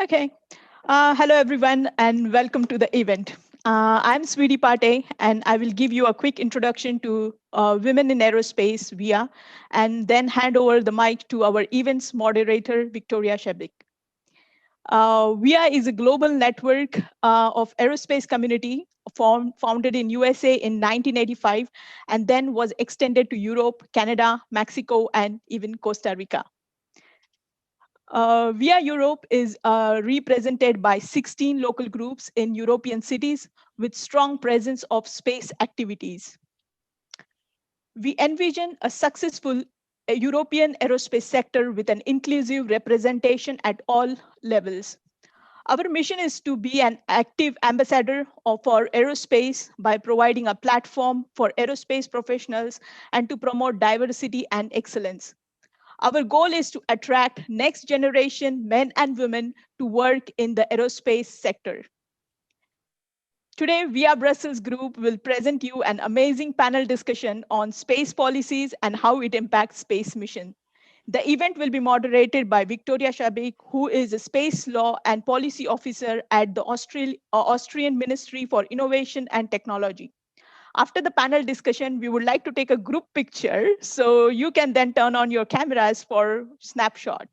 Okay. Hello, everyone, and welcome to the event. I'm Sweetie Pate, and I will give you a quick introduction to Women in Aerospace, WIA, and then hand over the mic to our events moderator, Victoria Schebek. WIA is a global network of aerospace community founded in USA in 1985, and then was extended to Europe, Canada, Mexico, and even Costa Rica. WIA Europe is represented by 16 local groups in European cities with strong presence of space activities. We envision a successful European aerospace sector with an inclusive representation at all levels. Our mission is to be an active ambassador for aerospace by providing a platform for aerospace professionals and to promote diversity and excellence. Our goal is to attract next generation men and women to work in the aerospace sector. Today, WIA Brussels Group will present you an amazing panel discussion on space policies and how it impacts space mission. The event will be moderated by Victoria Schebek, who is a space law and policy officer at the Austrian Ministry for Innovation and Technology. After the panel discussion, we would like to take a group picture, so you can then turn on your cameras for snapshot.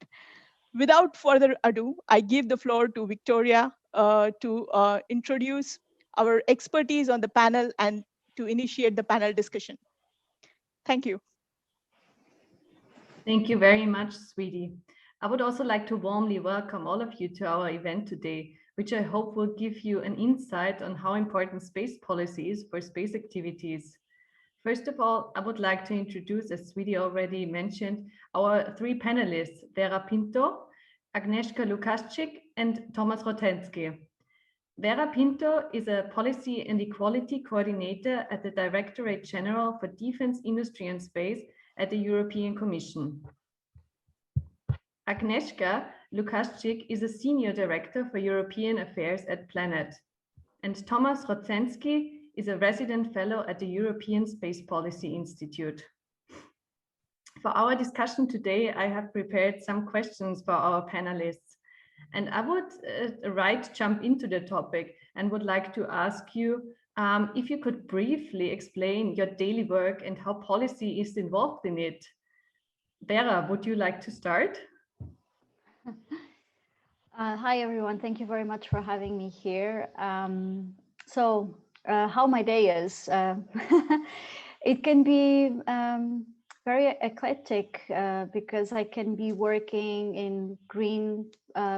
Without further ado, I give the floor to Victoria to introduce our expertise on the panel and to initiate the panel discussion. Thank you. Thank you very much, Sweetie. I would also like to warmly welcome all of you to our event today, which I hope will give you an insight on how important space policy is for space activities. First of all, I would like to introduce, as Sweetie already mentioned, our three panelists, Vera Pinto, Agnieszka Lukaszczyk, and Tomas Hrozensky. Vera Pinto is a Policy and Equality Coordinator at the Directorate General for Defense, Industry and Space at the European Commission. Agnieszka Lukaszczyk is a Senior Director for European Affairs at Planet. And Tomas Hrozensky is a Resident Fellow at the European Space Policy Institute. For our discussion today, I have prepared some questions for our panelists. And I would jump into the topic and would like to ask you if you could briefly explain your daily work and how policy is involved in it. Vera, would you like to start? Hi, everyone. Thank you very much for having me here. How my day is. It can be very eclectic because I can be working in green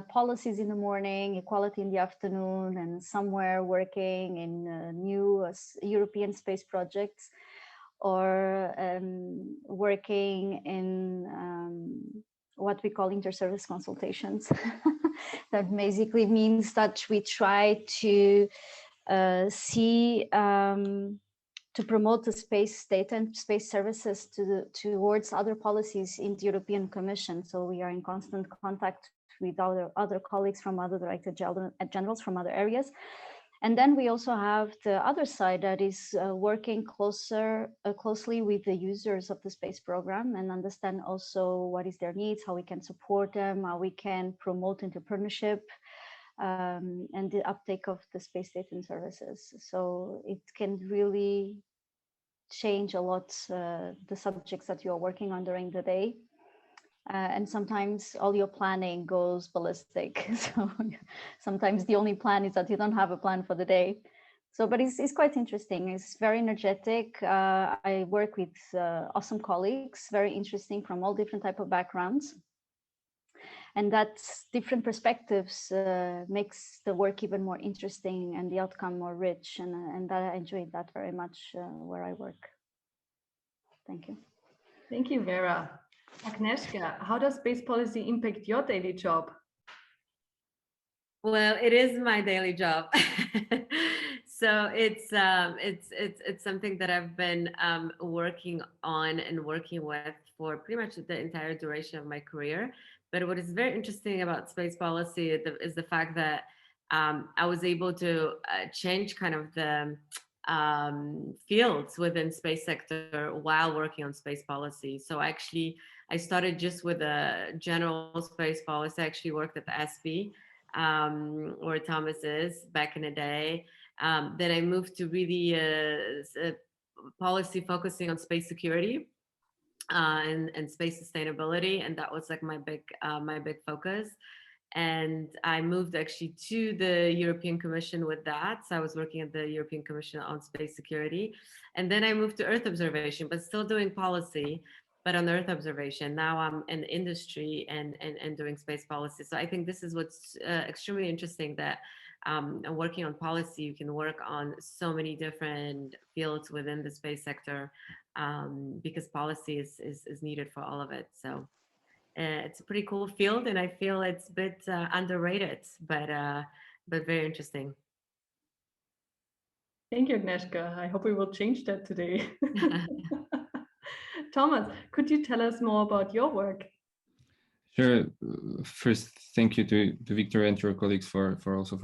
policies in the morning, equality in the afternoon, and somewhere working in new European space projects, or working in what we call inter-service consultations. That basically means that we try to to promote the space data and space services towards other policies in the European Commission. So we are in constant contact with other colleagues from other Director Generals from other areas. And then we also have the other side that is working closely with the users of the space program and understand also what is their needs, how we can support them, how we can promote entrepreneurship, and the uptake of the space data and services. So it can really change a lot the subjects that you're working on during the day. And sometimes all your planning goes ballistic. So sometimes the only plan is that you don't have a plan for the day. So, but it's quite interesting. It's very energetic. I work with awesome colleagues, very interesting from all different type of backgrounds. And that different perspectives makes the work even more interesting and the outcome more rich. And that I enjoy that very much where I work. Thank you. Thank you, Vera. Agnieszka, how does space policy impact your daily job? Well, it is my daily job. So it's something that I've been working on and working with for pretty much the entire duration of my career. But what is very interesting about space policy is the fact that I was able to change kind of the fields within space sector while working on space policy. So actually, I started just with a general space policy. I actually worked at the ESPI or Thomas's back in the day. Then I moved to really a policy focusing on space security and space sustainability, and that was like my big focus. And I moved actually to the European Commission with that. So I was working at the European Commission on space security. And then I moved to Earth observation, but still doing policy, but on Earth observation. Now I'm in industry and doing space policy. So I think this is what's extremely interesting, that working on policy, you can work on so many different fields within the space sector, because policy is needed for all of it. So it's a pretty cool field, and I feel it's a bit underrated, but very interesting. Thank you, Agnieszka. I hope we will change that today. Thomas, could you tell us more about your work? Sure. First, thank you to Victoria and to your colleagues for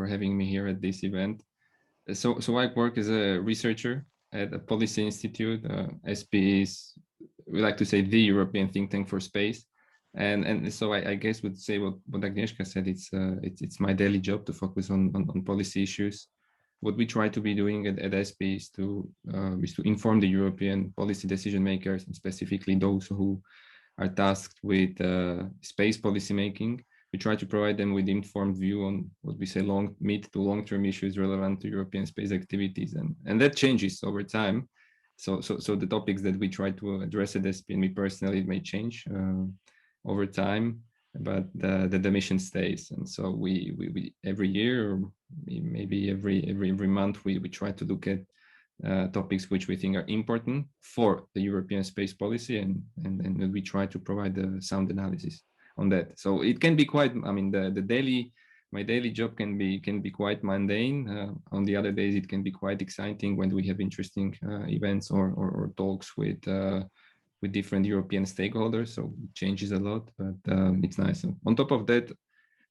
having me here at this event. So I work as a researcher at a policy institute. ESPI is, we like to say, the European think tank for space. And so I guess would say what Agnieszka said. It's my daily job to focus on policy issues. What we try to be doing at ESPI is to inform the European policy decision makers, and specifically those who are tasked with space policy making. We try to provide them with informed view on what we say mid to long-term issues relevant to European space activities, and that changes over time. So the topics that we try to address at ESPI, and me personally, it may change over time, but the mission stays. And so we every year, or maybe every month, we try to look at topics which we think are important for the European space policy, and we try to provide a sound analysis on that. So it can be quite, I mean, my daily job can be quite mundane. On the other days, it can be quite exciting when we have interesting events or talks with different European stakeholders. So it changes a lot, but it's nice. On top of that,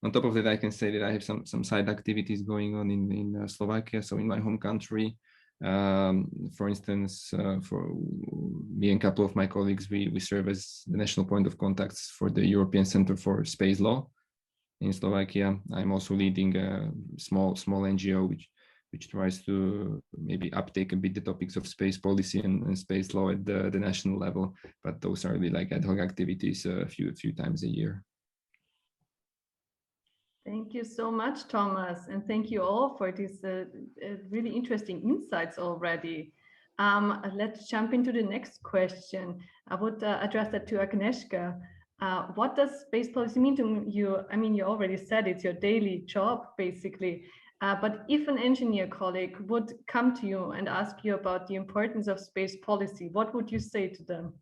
I can say that I have some side activities going on in Slovakia. So in my home country, for instance, for me and a couple of my colleagues, we serve as the national point of contacts for the European Center for Space Law in Slovakia. I'm also leading a small NGO which tries to maybe uptake a bit the topics of space policy and space law at the national level, but those are really like ad hoc activities a few times a year. Thank you so much, Thomas, and thank you all for these really interesting insights already. Let's jump into the next question. I would address that to Agnieszka. What does space policy mean to you? I mean, you already said it's your daily job, basically. But if an engineer colleague would come to you and ask you about the importance of space policy, what would you say to them?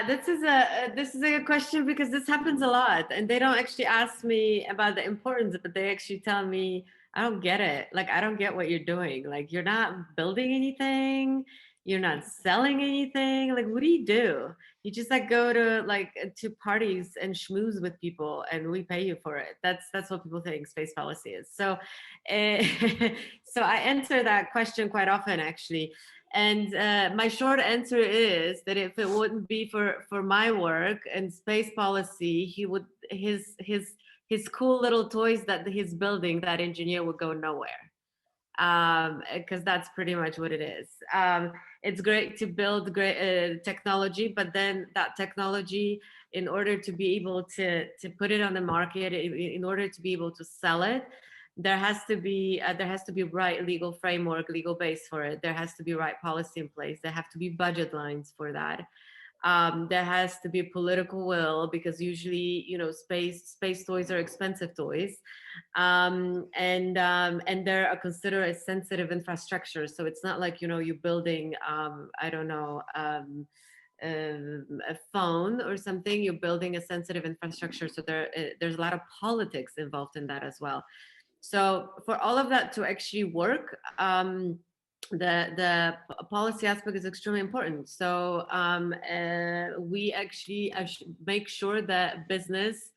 This is a good question, because this happens a lot, and they don't actually ask me about the importance, but they actually tell me, I don't get it. Like, I don't get what you're doing. Like, you're not building anything. You're not selling anything. Like, what do? You just like go to parties and schmooze with people, and we pay you for it. That's what people think space policy is. So, so I answer that question quite often, actually. And my short answer is that if it wouldn't be for my work and space policy, his cool little toys that he's building, that engineer would go nowhere. Because that's pretty much what it is. It's great to build great technology, but then that technology, in order to be able to put it on the market, in order to be able to sell it, there has to be right legal framework, legal base for it. There has to be right policy in place. There have to be budget lines for that. There has to be political will, because usually, space toys are expensive toys, and they're considered as sensitive infrastructure. So it's not like you're building a phone or something. You're building a sensitive infrastructure. So there's a lot of politics involved in that as well. So for all of that to actually work, the policy aspect is extremely important. So we actually make sure that business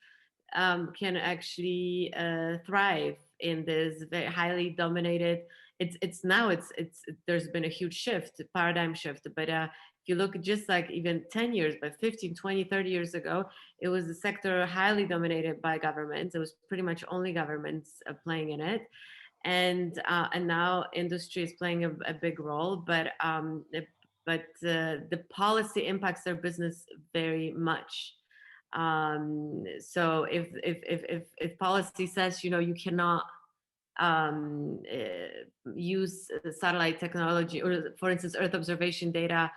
can actually thrive in this very highly dominated. There's been a huge paradigm shift, but if you look just like even 10 years, but 15, 20, 30 years ago, it was a sector highly dominated by governments. It was pretty much only governments playing in it. And now industry is playing a big role, but the policy impacts their business very much. So if policy says, you know, you cannot use satellite technology, or for instance Earth observation data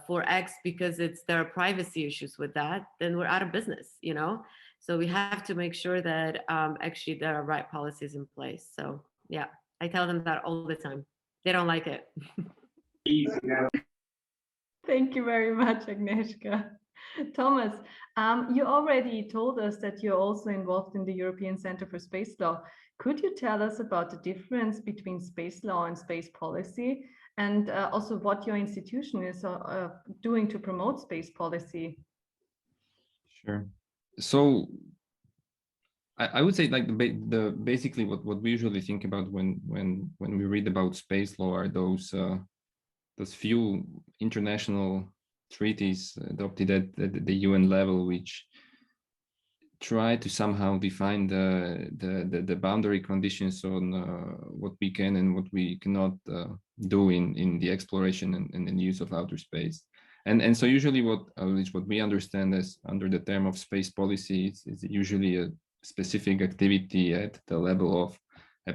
for X because there are privacy issues with that, then we're out of business, you know. So we have to make sure that actually there are right policies in place. So yeah, I tell them that all the time. They don't like it. Thank you very much, Agnieszka. Thomas, you already told us that you're also involved in the European Center for Space Law. Could you tell us about the difference between space law and space policy, and also what your institution is doing to promote space policy? Sure. So I would say like basically what we usually think about when we read about space law are those few international treaties adopted at the UN level, which try to somehow define the boundary conditions on what we can and what we cannot do in the exploration and the use of outer space. And so usually what we understand as under the term of space policy is usually a specific activity at the level of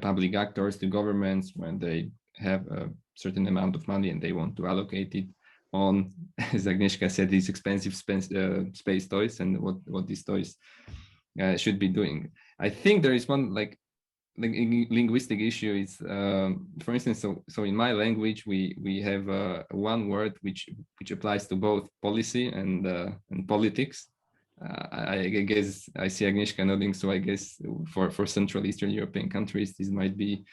public actors, the governments, when they have a certain amount of money and they want to allocate it on, as Agnieszka said, these expensive space toys and what these toys should be doing. I think there is one like linguistic issue is, for instance, so in my language we have one word which applies to both policy and politics. I guess I see Agnieszka nodding, so I guess for Central Eastern European countries this might be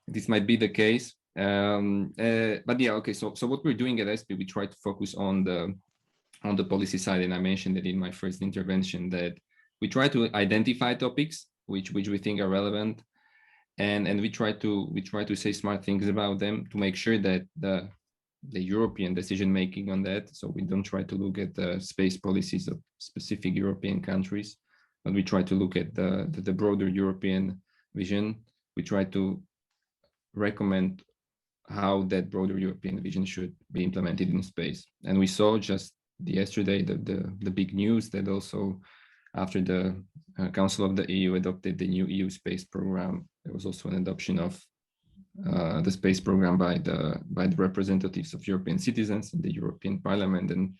the case. But yeah, okay. So what we're doing at ESPI, we try to focus on the policy side, and I mentioned that in my first intervention that we try to identify topics which we think are relevant, and we try to say smart things about them to make sure that the European decision making on that. So we don't try to look at the space policies of specific European countries, but we try to look at the broader European vision. We try to recommend how that broader European vision should be implemented in space. And we saw just yesterday the big news that also after the Council of the EU adopted the new EU space program, there was also an adoption of the space program by the representatives of European citizens in the European Parliament. And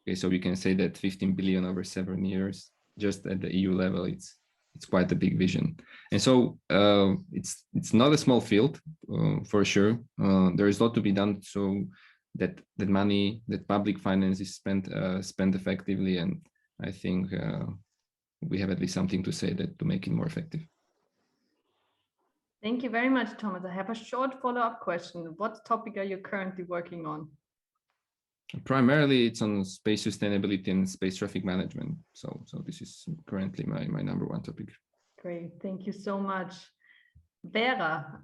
okay, so we can say that 15 billion over 7 years, just at the EU level, it's quite a big vision. And so it's not a small field, for sure. There is a lot to be done so that money, that public finance is spent effectively. And I think we have at least something to say that to make it more effective. Thank you very much, Thomas. I have a short follow-up question. What topic are you currently working on? Primarily, it's on space sustainability and space traffic management. So this is currently my number one topic. Great, thank you so much. Vera,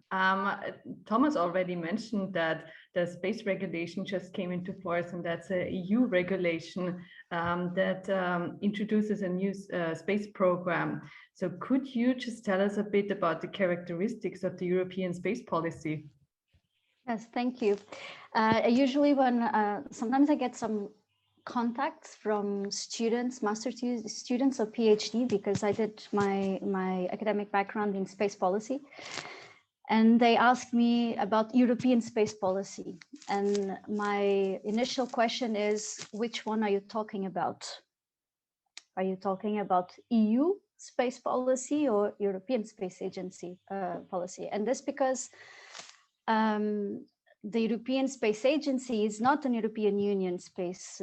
Thomas already mentioned that the space regulation just came into force, and that's a EU regulation that introduces a new space program. So could you just tell us a bit about the characteristics of the European space policy? Yes, thank you. Usually sometimes I get some contacts from students, master students or PhD, because I did my academic background in space policy. And they asked me about European space policy. And my initial question is, which one are you talking about? Are you talking about EU space policy or European Space Agency policy? And this because the European Space Agency is not an European Union space,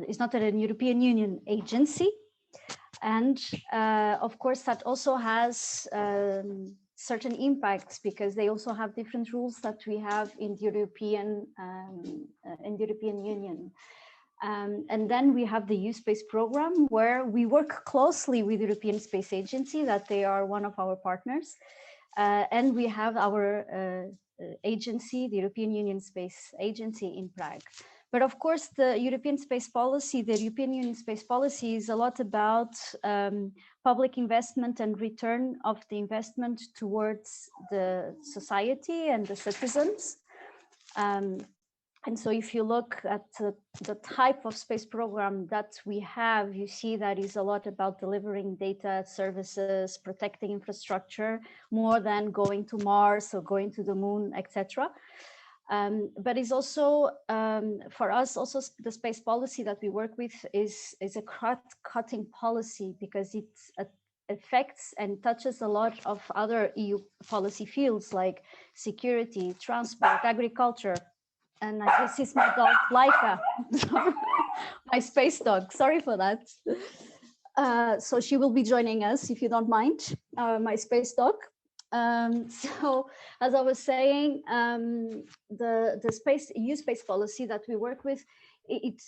is not a European Union agency. And of course, that also has certain impacts because they also have different rules that we have in the European Union. And then we have the EU Space Program, where we work closely with the European Space Agency, that they are one of our partners. And we have our agency, the European Union Space Agency in Prague. But of course, the European Space Policy, the European Union Space Policy is a lot about public investment and return of the investment towards the society and the citizens. And so if you look at the type of space program that we have, you see that is a lot about delivering data services, protecting infrastructure, more than going to Mars or going to the moon, etc. But it's also, for us, also the space policy that we work with is a cutting policy, because it affects and touches a lot of other EU policy fields like security, transport, agriculture. And this is my dog, Laika, my space dog. Sorry for that. So she will be joining us, if you don't mind, my space dog. So as I was saying, the EU space policy that we work with, it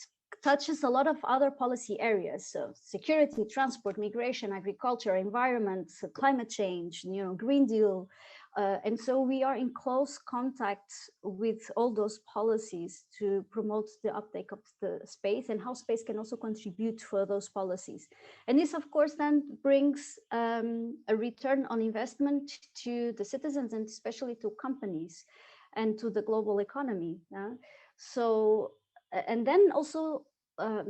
touches a lot of other policy areas. So security, transport, migration, agriculture, environment, climate change, Green Deal. And so we are in close contact with all those policies to promote the uptake of the space and how space can also contribute for those policies. And this, of course, then brings a return on investment to the citizens and especially to companies and to the global economy. So, and then also a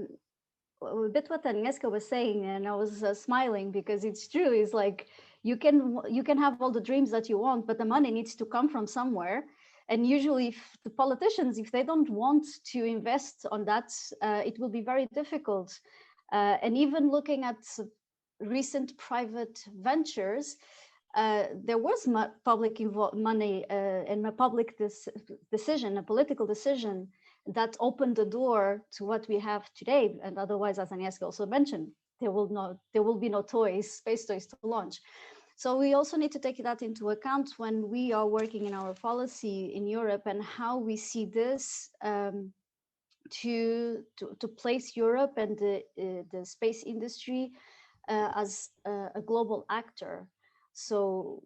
bit what Agnieszka was saying, and I was smiling because it's true, is like, you can have all the dreams that you want, but the money needs to come from somewhere. And usually if the politicians, if they don't want to invest on that, it will be very difficult. And even looking at recent private ventures, there was public money and a public decision, a political decision that opened the door to what we have today. And otherwise, as Agnieszka also mentioned, there will be no toys, space toys to launch. So we also need to take that into account when we are working in our policy in Europe and how we see this to place Europe and the space industry as a global actor. So,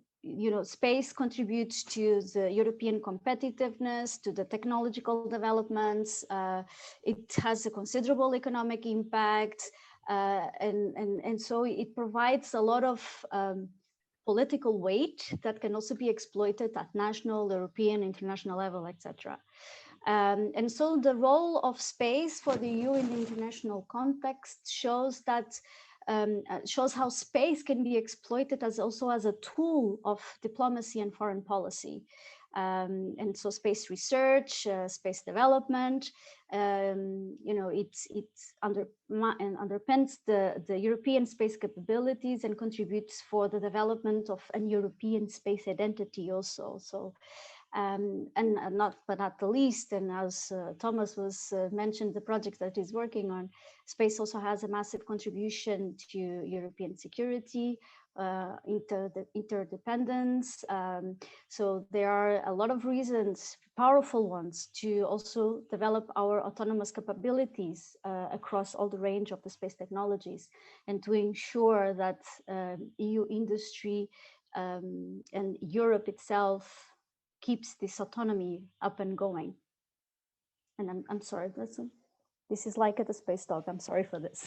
space contributes to the European competitiveness, to the technological developments. It has a considerable economic impact. And so it provides a lot of political weight that can also be exploited at national, European, international level, etc. And so the role of space for the EU in the international context shows that shows how space can be exploited as a tool of diplomacy and foreign policy. And so space research, space development, it's underpins the European space capabilities and contributes for the development of an European space identity also. So, and not the least, and as Tomas was mentioned, the project that he's working on, space also has a massive contribution to European security, interdependence. So there are a lot of reasons, powerful ones, to also develop our autonomous capabilities across all the range of the space technologies, and to ensure that EU industry and Europe itself keeps this autonomy up and going. And I'm sorry, this is like the space dog. I'm sorry for this.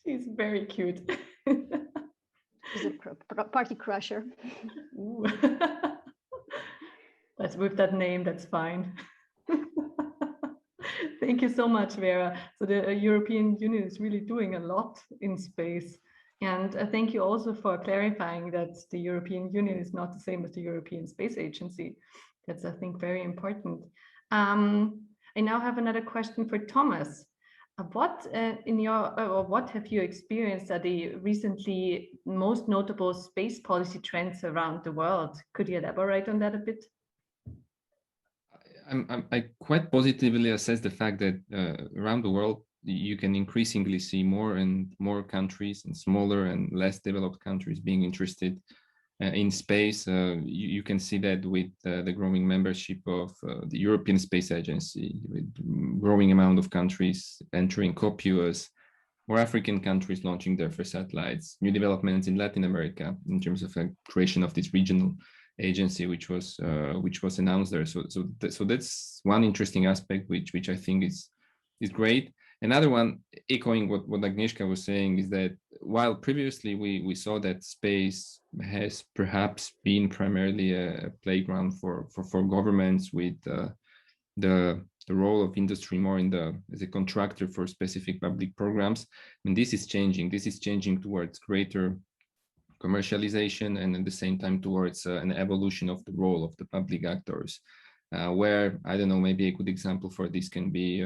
She's very cute. She's a party crusher. That's with that name, that's fine. Thank you so much, Vera. So the European Union is really doing a lot in space. And thank you also for clarifying that the European Union is not the same as the European Space Agency. That's, I think, very important. I now have another question for Tomas. What have you experienced are the recently most notable space policy trends around the world? Could you elaborate on that a bit? I quite positively assess the fact that around the world, you can increasingly see more and more countries and smaller and less developed countries being interested in space. You can see that with the growing membership of the European Space Agency, with growing amount of countries entering COPUOS, or African countries launching their first satellites, new developments in Latin America in terms of a creation of this regional agency, which was announced there. So that's one interesting aspect, which I think is great. Another one, echoing what Agnieszka was saying, is that while previously we saw that space has perhaps been primarily a playground for governments with the role of industry more as a contractor for specific public programs, and this is changing. This is changing towards greater commercialization and at the same time towards an evolution of the role of the public actors, where, I don't know, maybe a good example for this can be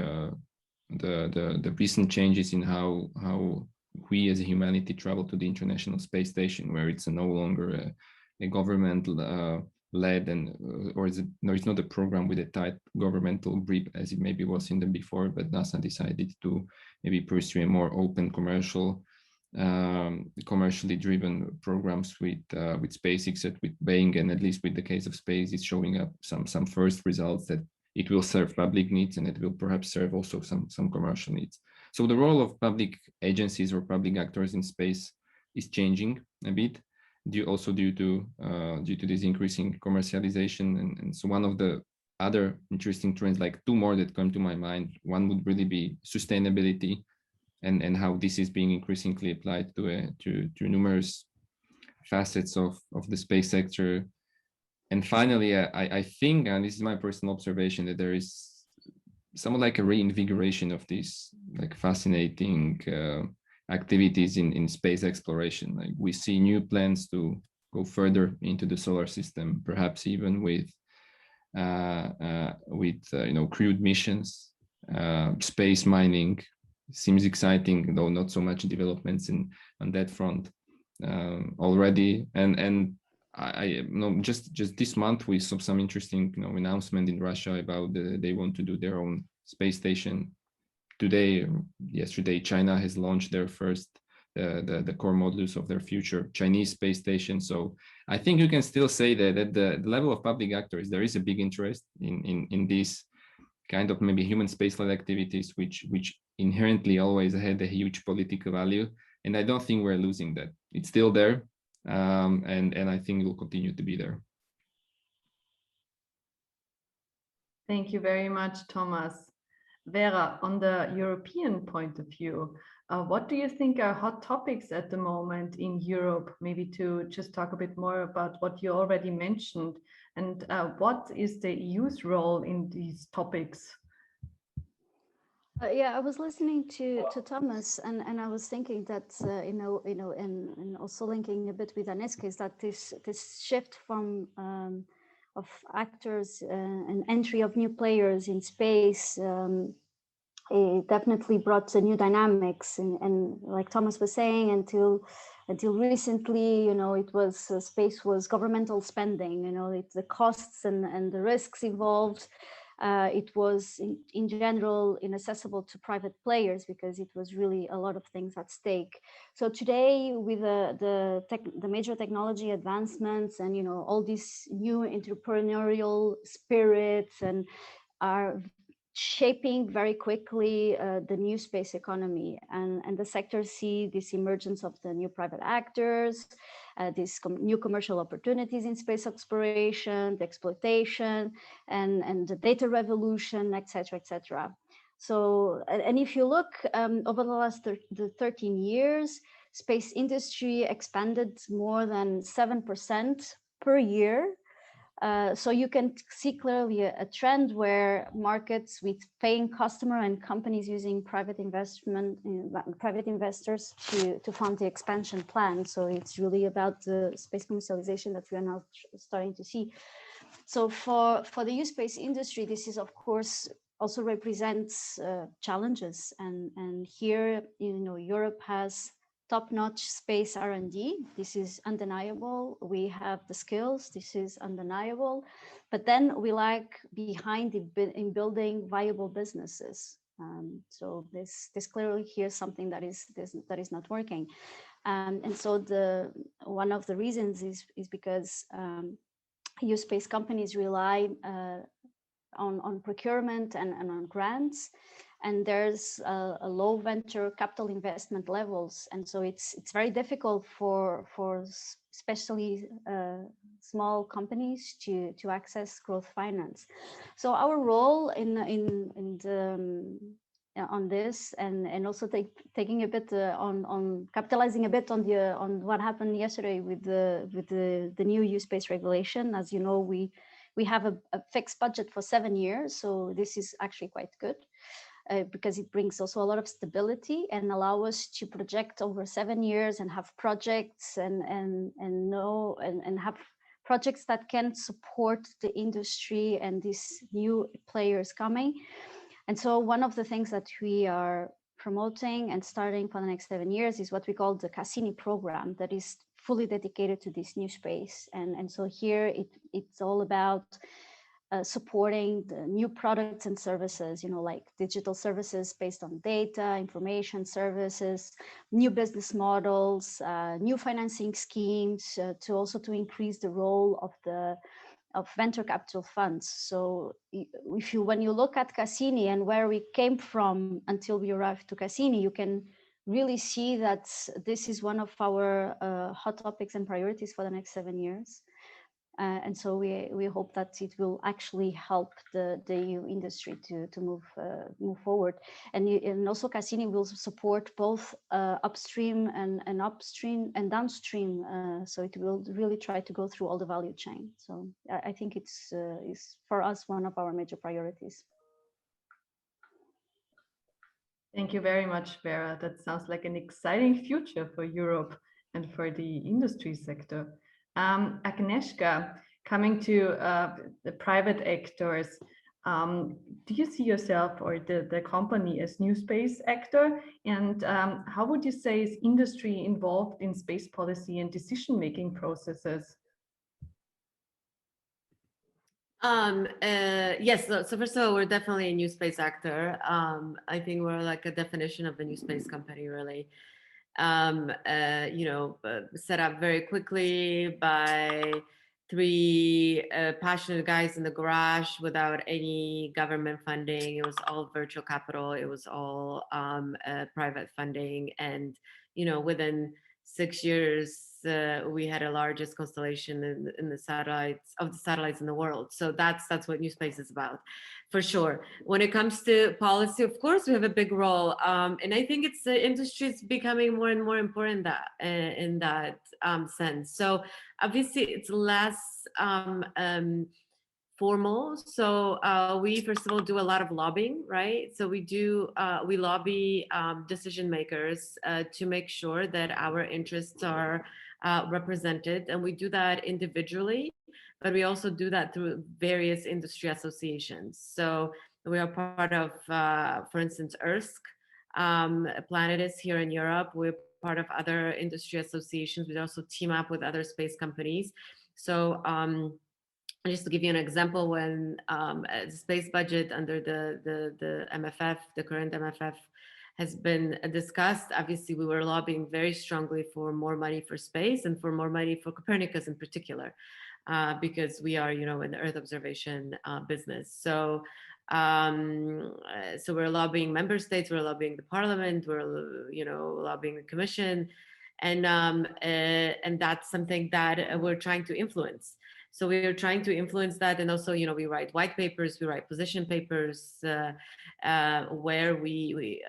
the recent changes in how we as a humanity travel to the International Space Station, where it's no longer a government led or it's not a program with a tight governmental grip as it maybe was in the before, but NASA decided to maybe pursue a more open commercially driven programs with SpaceX, with Boeing, and at least with the case of space, it's showing up some first results that it will serve public needs and it will perhaps serve also some commercial needs. So the role of public agencies or public actors in space is changing a bit, due to this increasing commercialization. And so one of the other interesting trends, like two more that come to my mind, one would really be sustainability and how this is being increasingly applied to numerous facets of the space sector. And finally, I think, and this is my personal observation, that there is somewhat like a reinvigoration of these like fascinating activities in space exploration. Like we see new plans to go further into the solar system, perhaps even with crewed missions. Space mining seems exciting, though not so much developments on that front already. And I know just this month we saw some interesting announcement in Russia about they want to do their own space station. Yesterday, China has launched their first the core modules of their future Chinese space station. So I think you can still say that at the level of public actors, there is a big interest in these kind of maybe human spaceflight activities, which inherently always had a huge political value. And I don't think we're losing that. It's still there. And I think it will continue to be there. Thank you very much, Thomas. Vera, on the European point of view, what do you think are hot topics at the moment in Europe? Maybe to just talk a bit more about what you already mentioned, and what is the EU's role in these topics? Yeah, I was listening to Thomas, and I was thinking that and also linking a bit with Agnieszka, is that this shift from of actors and entry of new players in space, it definitely brought new dynamics, and like Thomas was saying, until recently, it was space was governmental spending, the costs and the risks involved. It was in general inaccessible to private players because it was really a lot of things at stake. So today, with the major technology advancements and all these new entrepreneurial spirits and are shaping very quickly the new space economy, and the sector see this emergence of the new private actors, these new commercial opportunities in space exploration, the exploitation, and the data revolution, etc., etc. So, and if you look over the last 13 years, space industry expanded more than 7% per year. So you can see clearly a trend where markets with paying customer and companies using private investors to fund the expansion plan. So it's really about the space commercialization that we are now starting to see. So for the EU space industry, this is of course also represents challenges, and here Europe has top-notch space R&D. This is undeniable. We have the skills. This is undeniable. But then we lag behind in building viable businesses. So this clearly here's something that is not working. And so one of the reasons is because EU space companies rely on procurement and on grants. and there's a low venture capital investment levels, and so it's very difficult for especially small companies to access growth finance. So our role in the, on this, and also taking a bit on capitalizing a bit on what happened yesterday with the new EU space regulation. As you know, we have a fixed budget for 7 years, so this is actually quite good. Because it brings also a lot of stability and allow us to project over 7 years and have projects and have projects that can support the industry and these new players coming. And so one of the things that we are promoting and starting for the next 7 years is what we call the Cassini Program, that is fully dedicated to this new space. And so here it's all about supporting the new products and services, like digital services based on data, information services, new business models, new financing schemes, to also to increase the role of venture capital funds. So when you look at Cassini and where we came from until we arrived to Cassini, you can really see that this is one of our hot topics and priorities for the next 7 years. And so we hope that it will actually help the EU industry to move forward. And also Cassini will support both upstream and upstream and downstream. So it will really try to go through all the value chain. So I think it's for us one of our major priorities. Thank you very much, Vera. That sounds like an exciting future for Europe and for the industry sector. Agnieszka, coming to the private actors, do you see yourself or the company as new space actor? And how would you say is industry involved in space policy and decision-making processes? Yes, so first of all, we're definitely a new space actor. I think we're like a definition of a new space company, really. Set up very quickly by 3 passionate guys in the garage without any government funding. It was all virtual capital. It was all private funding. And, within 6 years, we had a largest constellation in the satellites in the world. So that's what new space is about, for sure. When it comes to policy, of course, we have a big role, and I think it's the industry is becoming more and more important in that sense. So obviously, it's less formal. So we first of all do a lot of lobbying, right? So we lobby decision makers to make sure that our interests are represented, and we do that individually, but we also do that through various industry associations. So we are part of, for instance, ESPI, Panelists here in Europe. We're part of other industry associations. We also team up with other space companies. So just to give you an example, when the space budget under the MFF, the current MFF, has been discussed, obviously we were lobbying very strongly for more money for space and for more money for Copernicus in particular, because we are, in the Earth observation business. So we're lobbying member states, we're lobbying the parliament, we're lobbying the commission, and that's something that we're trying to influence. So we are trying to influence that, and also, we write white papers, we write position papers, where we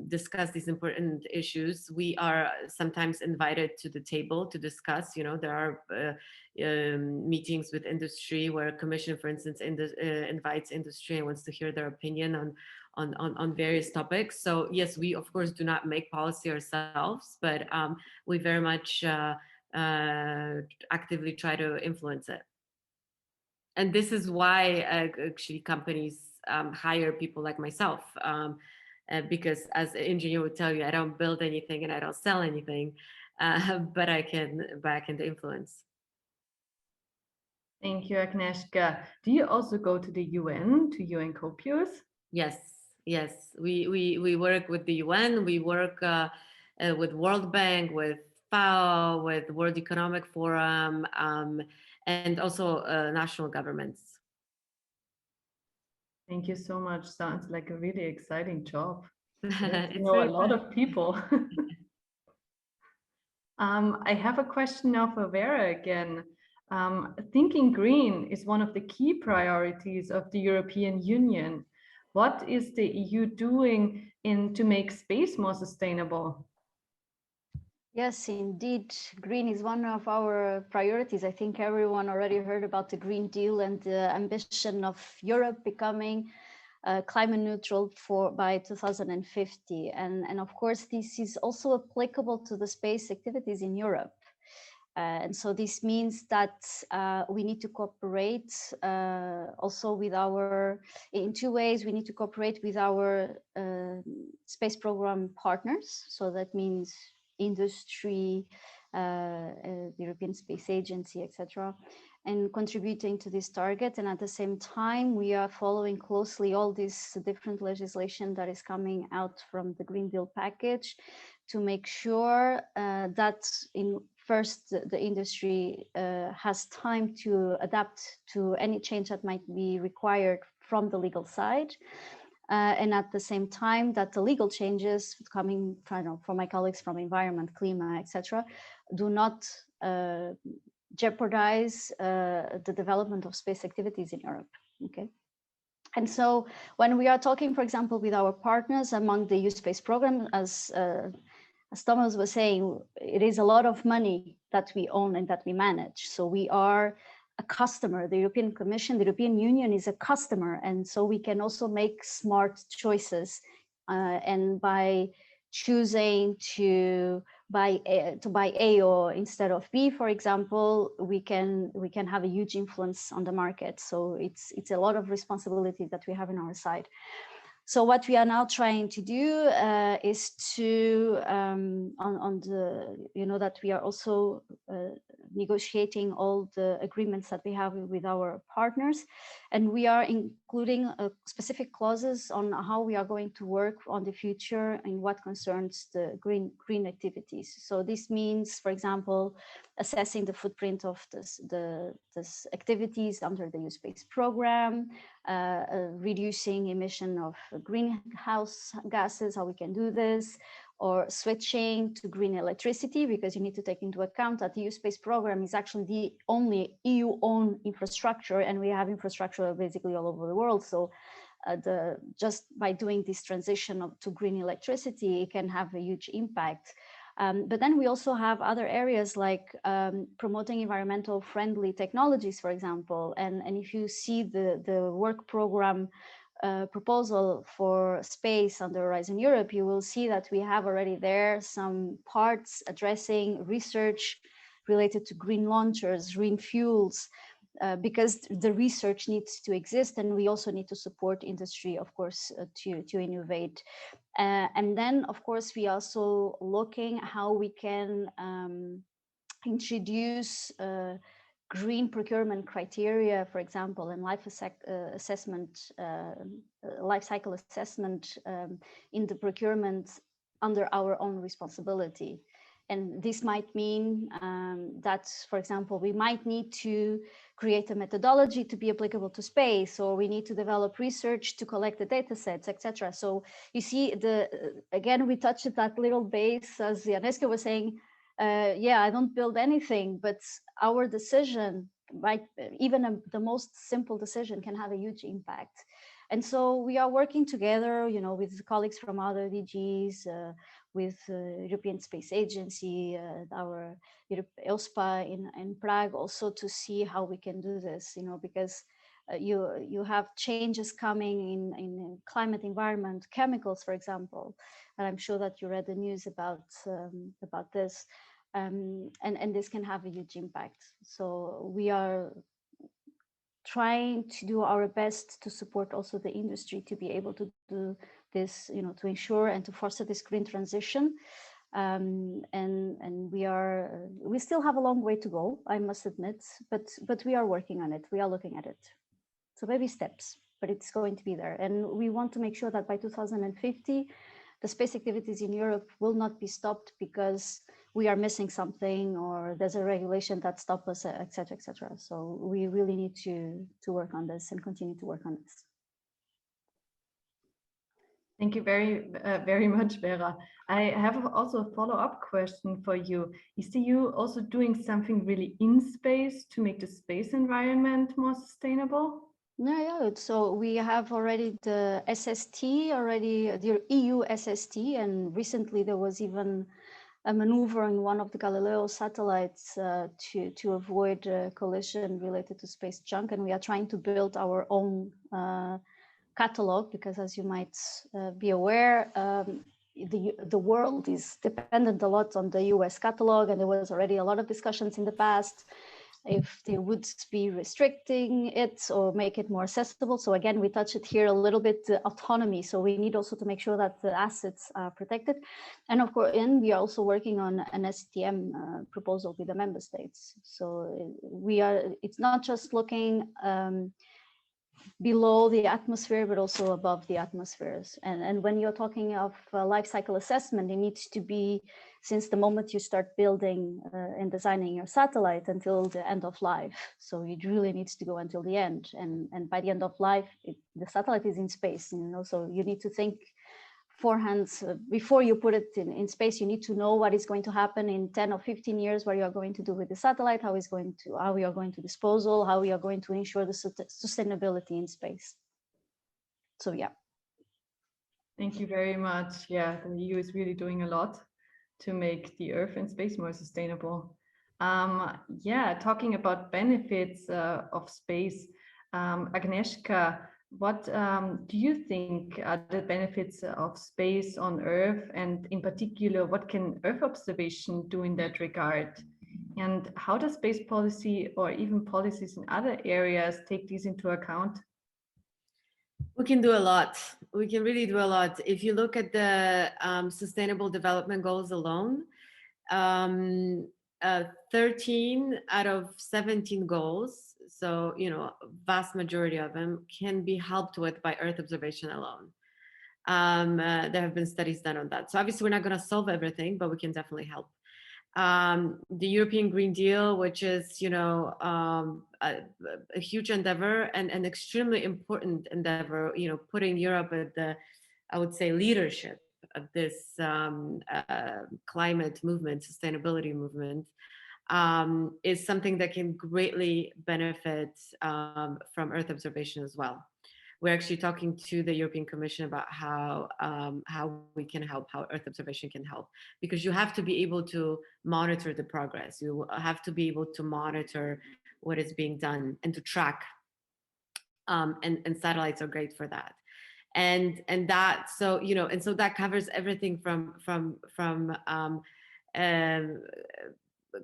discuss these important issues. We are sometimes invited to the table to discuss. There are meetings with industry where a commission, for instance, invites industry and wants to hear their opinion on various topics. So yes, we of course do not make policy ourselves, but we very much actively try to influence it. And this is why actually companies hire people like myself, because as an engineer would tell you, I don't build anything and I don't sell anything, but I can influence. Thank you, Agnieszka. Do you also go to the UN, to UN COPUS? Yes. We work with the UN. We work with World Bank, with FAO, with World Economic Forum, and also national governments. Thank you so much. Sounds like a really exciting job. It's You know a very lot fun. of people. I have a question now for Vera again. Thinking green is one of the key priorities of the European Union. What is the EU doing to make space more sustainable? Yes, indeed. Green is one of our priorities. I think everyone already heard about the Green Deal and the ambition of Europe becoming climate neutral by 2050. And of course, this is also applicable to the space activities in Europe. And so this means that we need to cooperate also with in two ways. We need to cooperate with our space program partners. So that means industry, the European Space Agency, etc., and contributing to this target. And at the same time, we are following closely all this different legislation that is coming out from the Green Deal package to make sure that first, the industry has time to adapt to any change that might be required from the legal side. And at the same time that the legal changes coming from my colleagues from environment, climate, etc., do not jeopardize the development of space activities in Europe. Okay. And so when we are talking, for example, with our partners among the EU Space Program, as Tomas was saying, it is a lot of money that we own and that we manage. So we are a customer. The European Commission, the European Union is a customer. And so we can also make smart choices. And by choosing to buy A or instead of B, for example, we can have a huge influence on the market. So it's a lot of responsibility that we have on our side. So what we are now trying to do is to, that we are also negotiating all the agreements that we have with our partners. And we are including specific clauses on how we are going to work on the future and what concerns the green activities. So this means, for example, assessing the footprint of this activities under the EU Space Program, reducing emission of greenhouse gases, how we can do this, or switching to green electricity, because you need to take into account that the EU Space Program is actually the only EU-owned infrastructure, and we have infrastructure basically all over the world. So just by doing this transition to green electricity, it can have a huge impact. But then we also have other areas like promoting environmental friendly technologies, for example. And if you see the work program proposal for space under Horizon Europe, you will see that we have already there some parts addressing research related to green launchers, green fuels, because the research needs to exist, and we also need to support industry, of course, to innovate. And then, of course, we also looking how we can introduce green procurement criteria, for example, and life cycle assessment in the procurement under our own responsibility. And this might mean that, for example, we might need to create a methodology to be applicable to space, or we need to develop research to collect the data sets, etc. So you see, again, we touched that little base, as Agnieszka was saying, yeah, I don't build anything, but our decision, even the most simple decision, can have a huge impact. And so we are working together, with colleagues from other DGs, with European Space Agency, our ESPI in Prague, also to see how we can do this, because you have changes coming in climate, environment, chemicals, for example. And I'm sure that you read the news about this. And this can have a huge impact. So we are trying to do our best to support also the industry to be able to do this, to ensure and to foster this green transition. And we still have a long way to go, I must admit, but we are working on it. We are looking at it. So baby steps, but it's going to be there. And we want to make sure that by 2050, the space activities in Europe will not be stopped because we are missing something or there's a regulation that stops us, etc., etc. So we really need to work on this and continue to work on this. Thank you very much, Vera. I have also a follow-up question for you. Is the EU also doing something really in space to make the space environment more sustainable? Yeah. So we have already the SST, the EU SST, and recently there was even a maneuver in one of the Galileo satellites to avoid collision related to space junk, and we are trying to build our own catalog, because as you might be aware, the world is dependent a lot on the US catalog, and there was already a lot of discussions in the past if they would be restricting it or make it more accessible. So again, we touch it here a little bit, autonomy. So we need also to make sure that the assets are protected. And of course, we are also working on an STM proposal with the member states. So it's not just looking below the atmosphere, but also above the atmospheres. And when you're talking of life cycle assessment, it needs to be since the moment you start building and designing your satellite until the end of life. So it really needs to go until the end. And by the end of life, the satellite is in space, so you need to think beforehand, before you put it in space, you need to know what is going to happen in 10 or 15 years, what you are going to do with the satellite, how we are going to dispose, how we are going to ensure the sustainability in space. So yeah. Thank you very much. Yeah, the EU is really doing a lot to make the Earth and space more sustainable. Yeah, talking about benefits of space, Agnieszka, what do you think are the benefits of space on Earth, and in particular, what can Earth observation do in that regard? And how does space policy or even policies in other areas take these into account? We can do a lot. We can really do a lot. If you look at the Sustainable Development Goals alone, 13 out of 17 goals, so vast majority of them can be helped with by Earth observation alone. There have been studies done on that. So obviously we're not going to solve everything, but we can definitely help. The European Green Deal, which is a huge endeavor and an extremely important endeavor, putting Europe at the, I would say, leadership of this climate movement, sustainability movement, is something that can greatly benefit from Earth observation as well. We're actually talking to the European Commission about how we can help, how Earth observation can help, because you have to be able to monitor the progress. You have to be able to monitor what is being done and to track. And satellites are great for that. And that, so so that covers everything from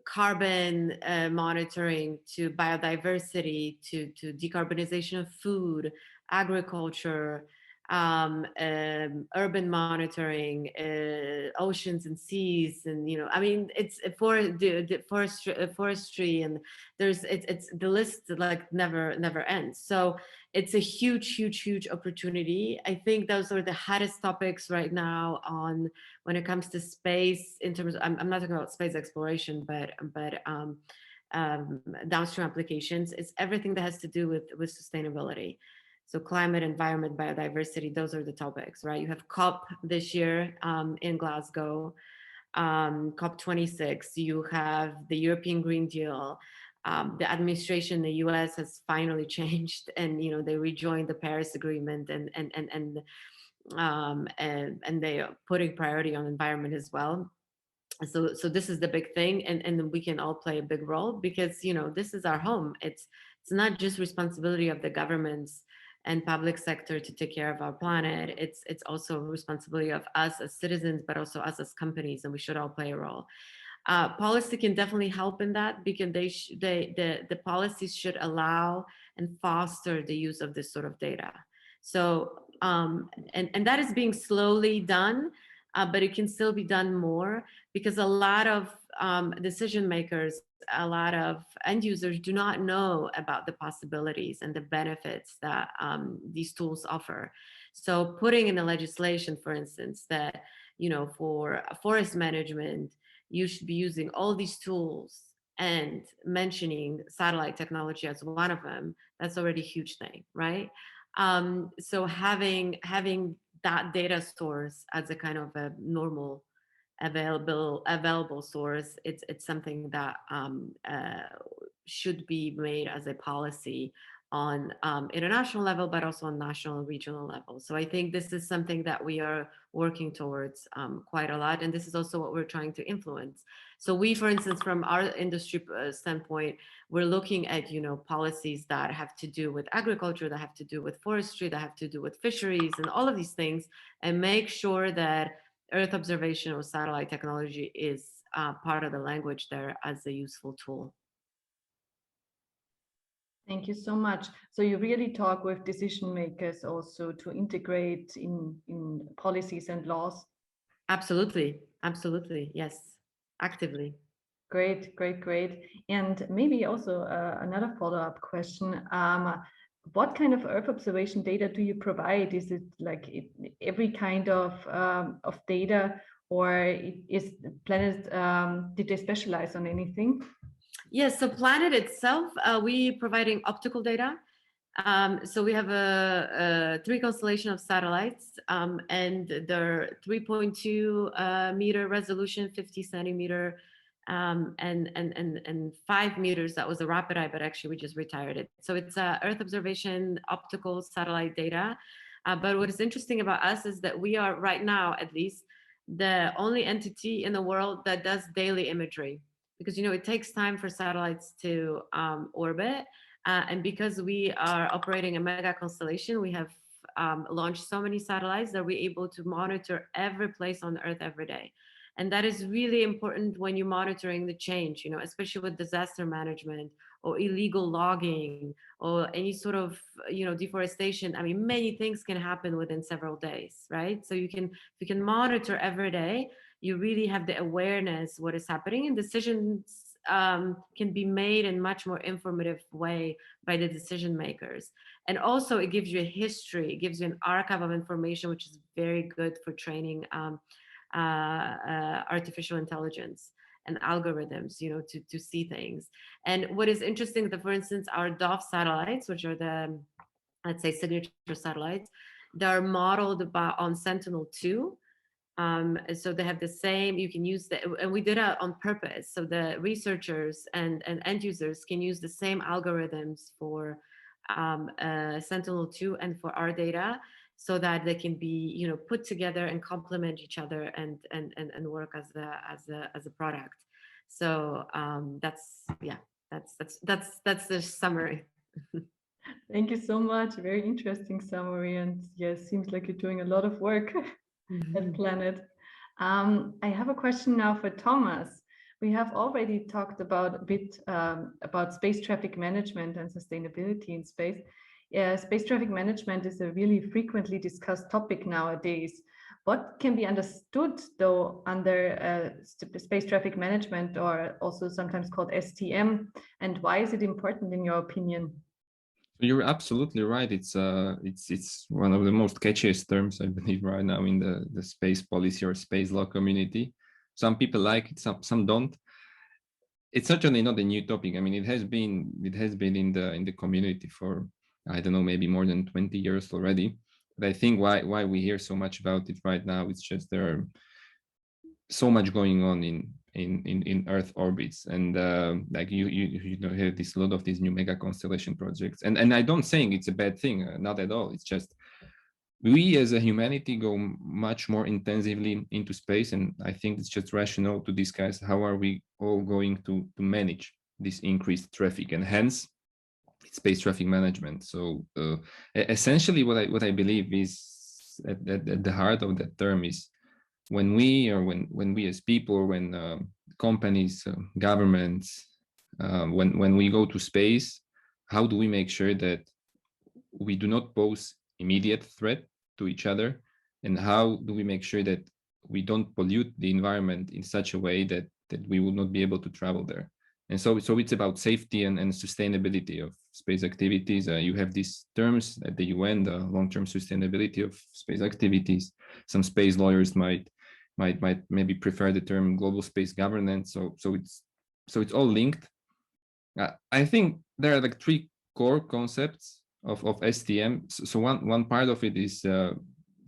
carbon monitoring to biodiversity to decarbonization of food, agriculture, urban monitoring, oceans and seas, and it's for the forestry, and it's the list like never ends. So it's a huge opportunity. I think those are the hottest topics right now when it comes to space, in terms of, I'm not talking about space exploration, but downstream applications. It's everything that has to do with sustainability. So climate, environment, biodiversity, those are the topics, right? You have COP this year in Glasgow, COP26, you have the European Green Deal. The administration in the US has finally changed, and they rejoined the Paris Agreement, and they are putting priority on environment as well. So this is the big thing, and we can all play a big role, because this is our home. It's not just responsibility of the governments and public sector to take care of our planet. It's also responsibility of us as citizens, but also us as companies, and we should all play a role. Policy can definitely help in that, because the policies should allow and foster the use of this sort of data. So and that is being slowly done, but it can still be done more, because a lot of decision makers, a lot of end users do not know about the possibilities and the benefits that these tools offer. So putting in the legislation, for instance, that for forest management, you should be using all these tools, and mentioning satellite technology as one of them, that's already a huge thing, right? So having that data source as a kind of a normal available source, it's something that should be made as a policy on international level, but also on national and regional level. So I think this is something that we are working towards quite a lot. And this is also what we're trying to influence. So we, for instance, from our industry standpoint, we're looking at, policies that have to do with agriculture, that have to do with forestry, that have to do with fisheries and all of these things, and make sure that Earth observation or satellite technology is part of the language there as a useful tool. Thank you so much. So you really talk with decision makers also to integrate in policies and laws? Absolutely. Absolutely. Yes. Actively. Great, great, great. And maybe also another follow-up question. What kind of Earth observation data do you provide? Is it like every kind of data, or is Planet, did they specialize on anything? Yes, so Planet itself, we providing optical data. So we have a 3 constellation of satellites, and they're 3.2 meter resolution, 50 centimeter, and 5 meters. That was a rapid eye, but actually we just retired it. So it's Earth observation optical satellite data. But what is interesting about us is that we are right now, at least, the only entity in the world that does daily imagery, because it takes time for satellites to orbit. And because we are operating a mega constellation, we have launched so many satellites that we're able to monitor every place on Earth every day. And that is really important when you're monitoring the change, especially with disaster management or illegal logging or any sort of, deforestation. I mean, many things can happen within several days, right? So if you can monitor every day, you really have the awareness what is happening, and decisions can be made in much more informative way by the decision makers. And also it gives you a history, it gives you an archive of information, which is very good for training artificial intelligence and algorithms, to see things. And what is interesting that, for instance, our DOF satellites, which are the, let's say, signature satellites, they're modeled on Sentinel-2. So they have the same, you can use and we did it on purpose. So the researchers and end users can use the same algorithms for Sentinel-2 and for our data, so that they can be, put together and complement each other and work as a product. So that's the summary. Thank you so much. Very interesting summary. And yes, seems like you're doing a lot of work at Planet. I have a question now for Tomas. We have already talked about a bit about space traffic management and sustainability in space. Space traffic management is a really frequently discussed topic nowadays. What can be understood, though, under space traffic management, or also sometimes called STM, and why is it important in your opinion? You're absolutely right. It's one of the most catchiest terms, I believe, right now in the space policy or space law community. Some people like it, some don't. It's certainly not a new topic. I mean, it has been in the community for, I don't know, maybe more than 20 years already. But I think why we hear so much about it right now, it's just there are so much going on in Earth orbits, and like you hear this a lot of these new mega constellation projects, and I don't saying it's a bad thing, not at all. It's just we as a humanity go much more intensively into space, and I think it's just rational to discuss how are we all going to manage this increased traffic, and hence space traffic management. So essentially what I believe is at the heart of that term is when we as people, or when companies, governments, when we go to space, how do we make sure that we do not pose immediate threat to each other, and how do we make sure that we don't pollute the environment in such a way that we will not be able to travel there? And so it's about safety and sustainability of space activities. You have these terms at the UN, the long-term sustainability of space activities. Some space lawyers might maybe prefer the term global space governance. So it's all linked. I think there are like 3 core concepts of STM. So one part of it is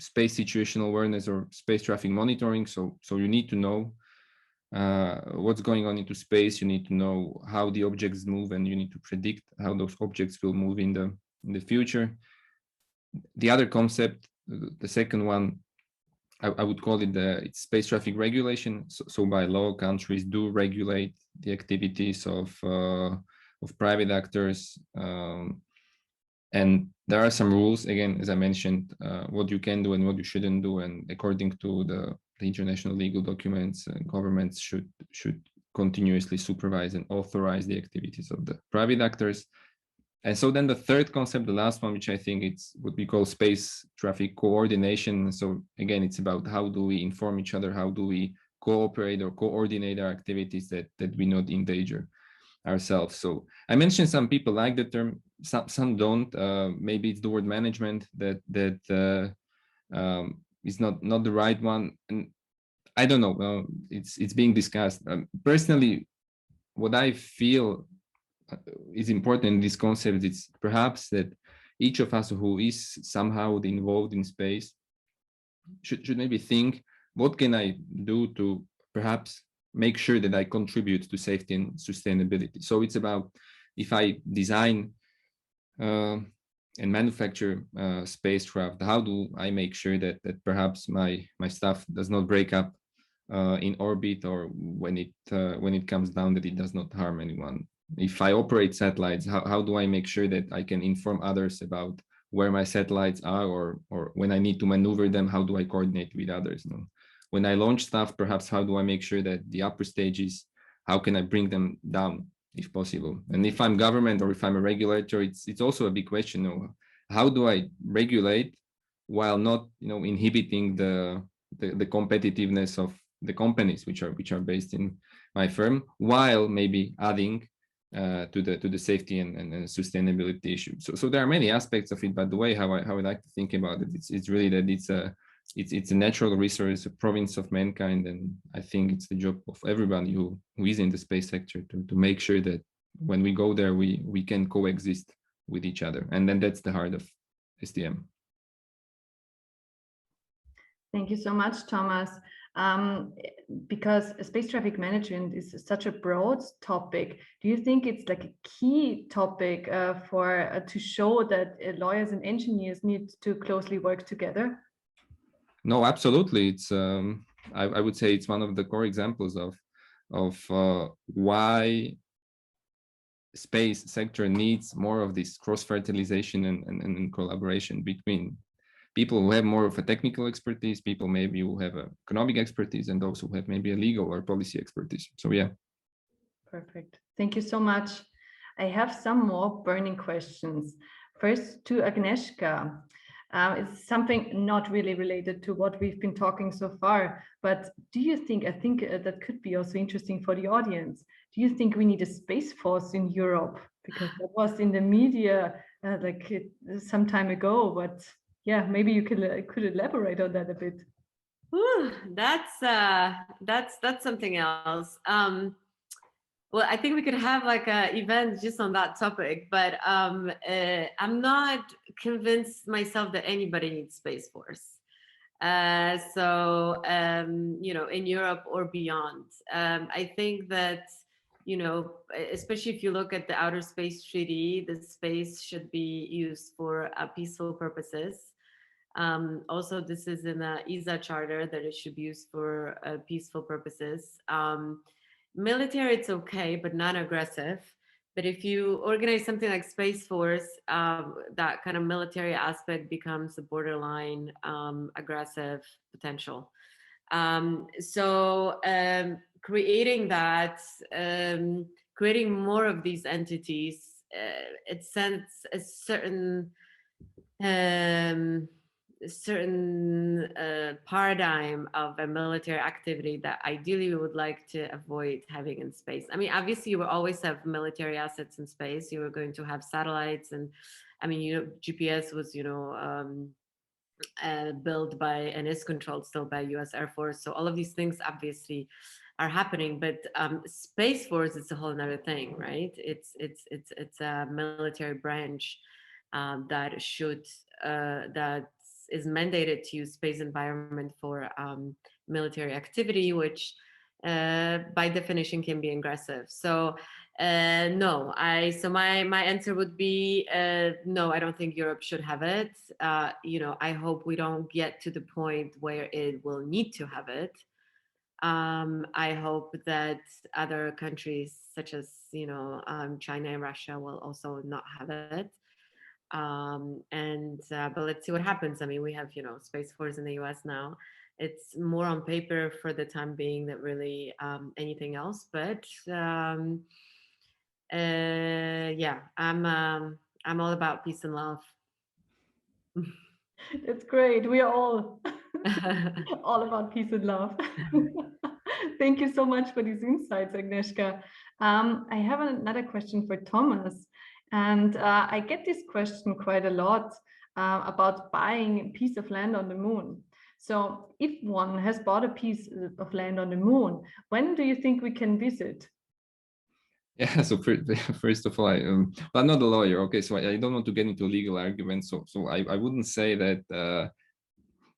space situational awareness or space traffic monitoring. So you need to know what's going on into space. You need to know how the objects move, and you need to predict how those objects will move in the future. The other concept, the second one, I would call it it's space traffic regulation. So by law, countries do regulate the activities of private actors, and there are some rules. Again, as I mentioned, what you can do and what you shouldn't do, and according to the international legal documents, governments should continuously supervise and authorize the activities of the private actors. And so then the third concept, the last one, which I think it's what we call space traffic coordination. So again, it's about how do we inform each other, how do we cooperate or coordinate our activities that we not endanger ourselves. So I mentioned some people like the term, some don't. Maybe it's the word management that is not the right one, and I don't know. It's being discussed. Personally, what I feel is important in this concept, it's perhaps that each of us who is somehow involved in space should maybe think, what can I do to perhaps make sure that I contribute to safety and sustainability? So it's about, if I design and manufacture spacecraft, how do I make sure that perhaps my stuff does not break up in orbit, or when it comes down, that it does not harm anyone? If I operate satellites, how do I make sure that I can inform others about where my satellites are, or when I need to maneuver them, how do I coordinate with others? You know? When I launch stuff, perhaps how do I make sure that the upper stages, how can I bring them down if possible? And if I'm government or if I'm a regulator, it's also a big question. You know, how do I regulate while not, inhibiting the competitiveness of the companies which are based in my firm, while maybe adding to the safety and sustainability issue. So there are many aspects of it, but the way how I like to think about it, it's really that it's a natural resource, a province of mankind, and I think it's the job of everybody who is in the space sector to make sure that when we go there, we can coexist with each other, and then that's the heart of STM. Thank you so much, Thomas. Because space traffic management is such a broad topic, do you think it's like a key topic to show that lawyers and engineers need to closely work together? No, absolutely. It's I would say it's one of the core examples of why space sector needs more of this cross-fertilization and collaboration between people who have more of a technical expertise, people maybe who have economic expertise, and those who have maybe a legal or policy expertise. So yeah. Perfect. Thank you so much. I have some more burning questions. First, to Agnieszka. It's something not really related to what we've been talking so far, but do you think, I think that could be also interesting for the audience, do you think we need a space force in Europe? Because that was in the media some time ago, but yeah, maybe you could elaborate on that a bit. Whew, that's something else. Well, I think we could have like an event just on that topic, but I'm not convinced myself that anybody needs Space Force. So in Europe or beyond, I think that, especially if you look at the Outer Space Treaty, the space should be used for peaceful purposes. Also, this is in the ESA Charter that it should be used for peaceful purposes. Military, it's okay, but not aggressive. But if you organize something like Space Force, that kind of military aspect becomes a borderline aggressive potential. Creating that, creating more of these entities, it sends a certain paradigm of a military activity that ideally we would like to avoid having in space. I mean, obviously you will always have military assets in space. You are going to have satellites, and I mean, GPS was, built by and is controlled still by US Air Force. So all of these things obviously are happening, but Space Force is a whole other thing, right? It's a military branch that should, that is mandated to use space environment for military activity, which by definition can be aggressive. So no, my answer would be no, I don't think Europe should have it. I hope we don't get to the point where it will need to have it. I hope that other countries such as China and Russia will also not have it. But let's see what happens. I mean, we have Space Force in the US now. It's more on paper for the time being than really anything else. But yeah, I'm all about peace and love. That's great. We are all all about peace and love. Thank you so much for these insights, Agnieszka. I have another question for Tomas. And I get this question quite a lot about buying a piece of land on the moon. So if one has bought a piece of land on the moon, when do you think we can visit? Yeah, so first of all, I'm not a lawyer, okay, so I don't want to get into legal arguments. So I wouldn't say that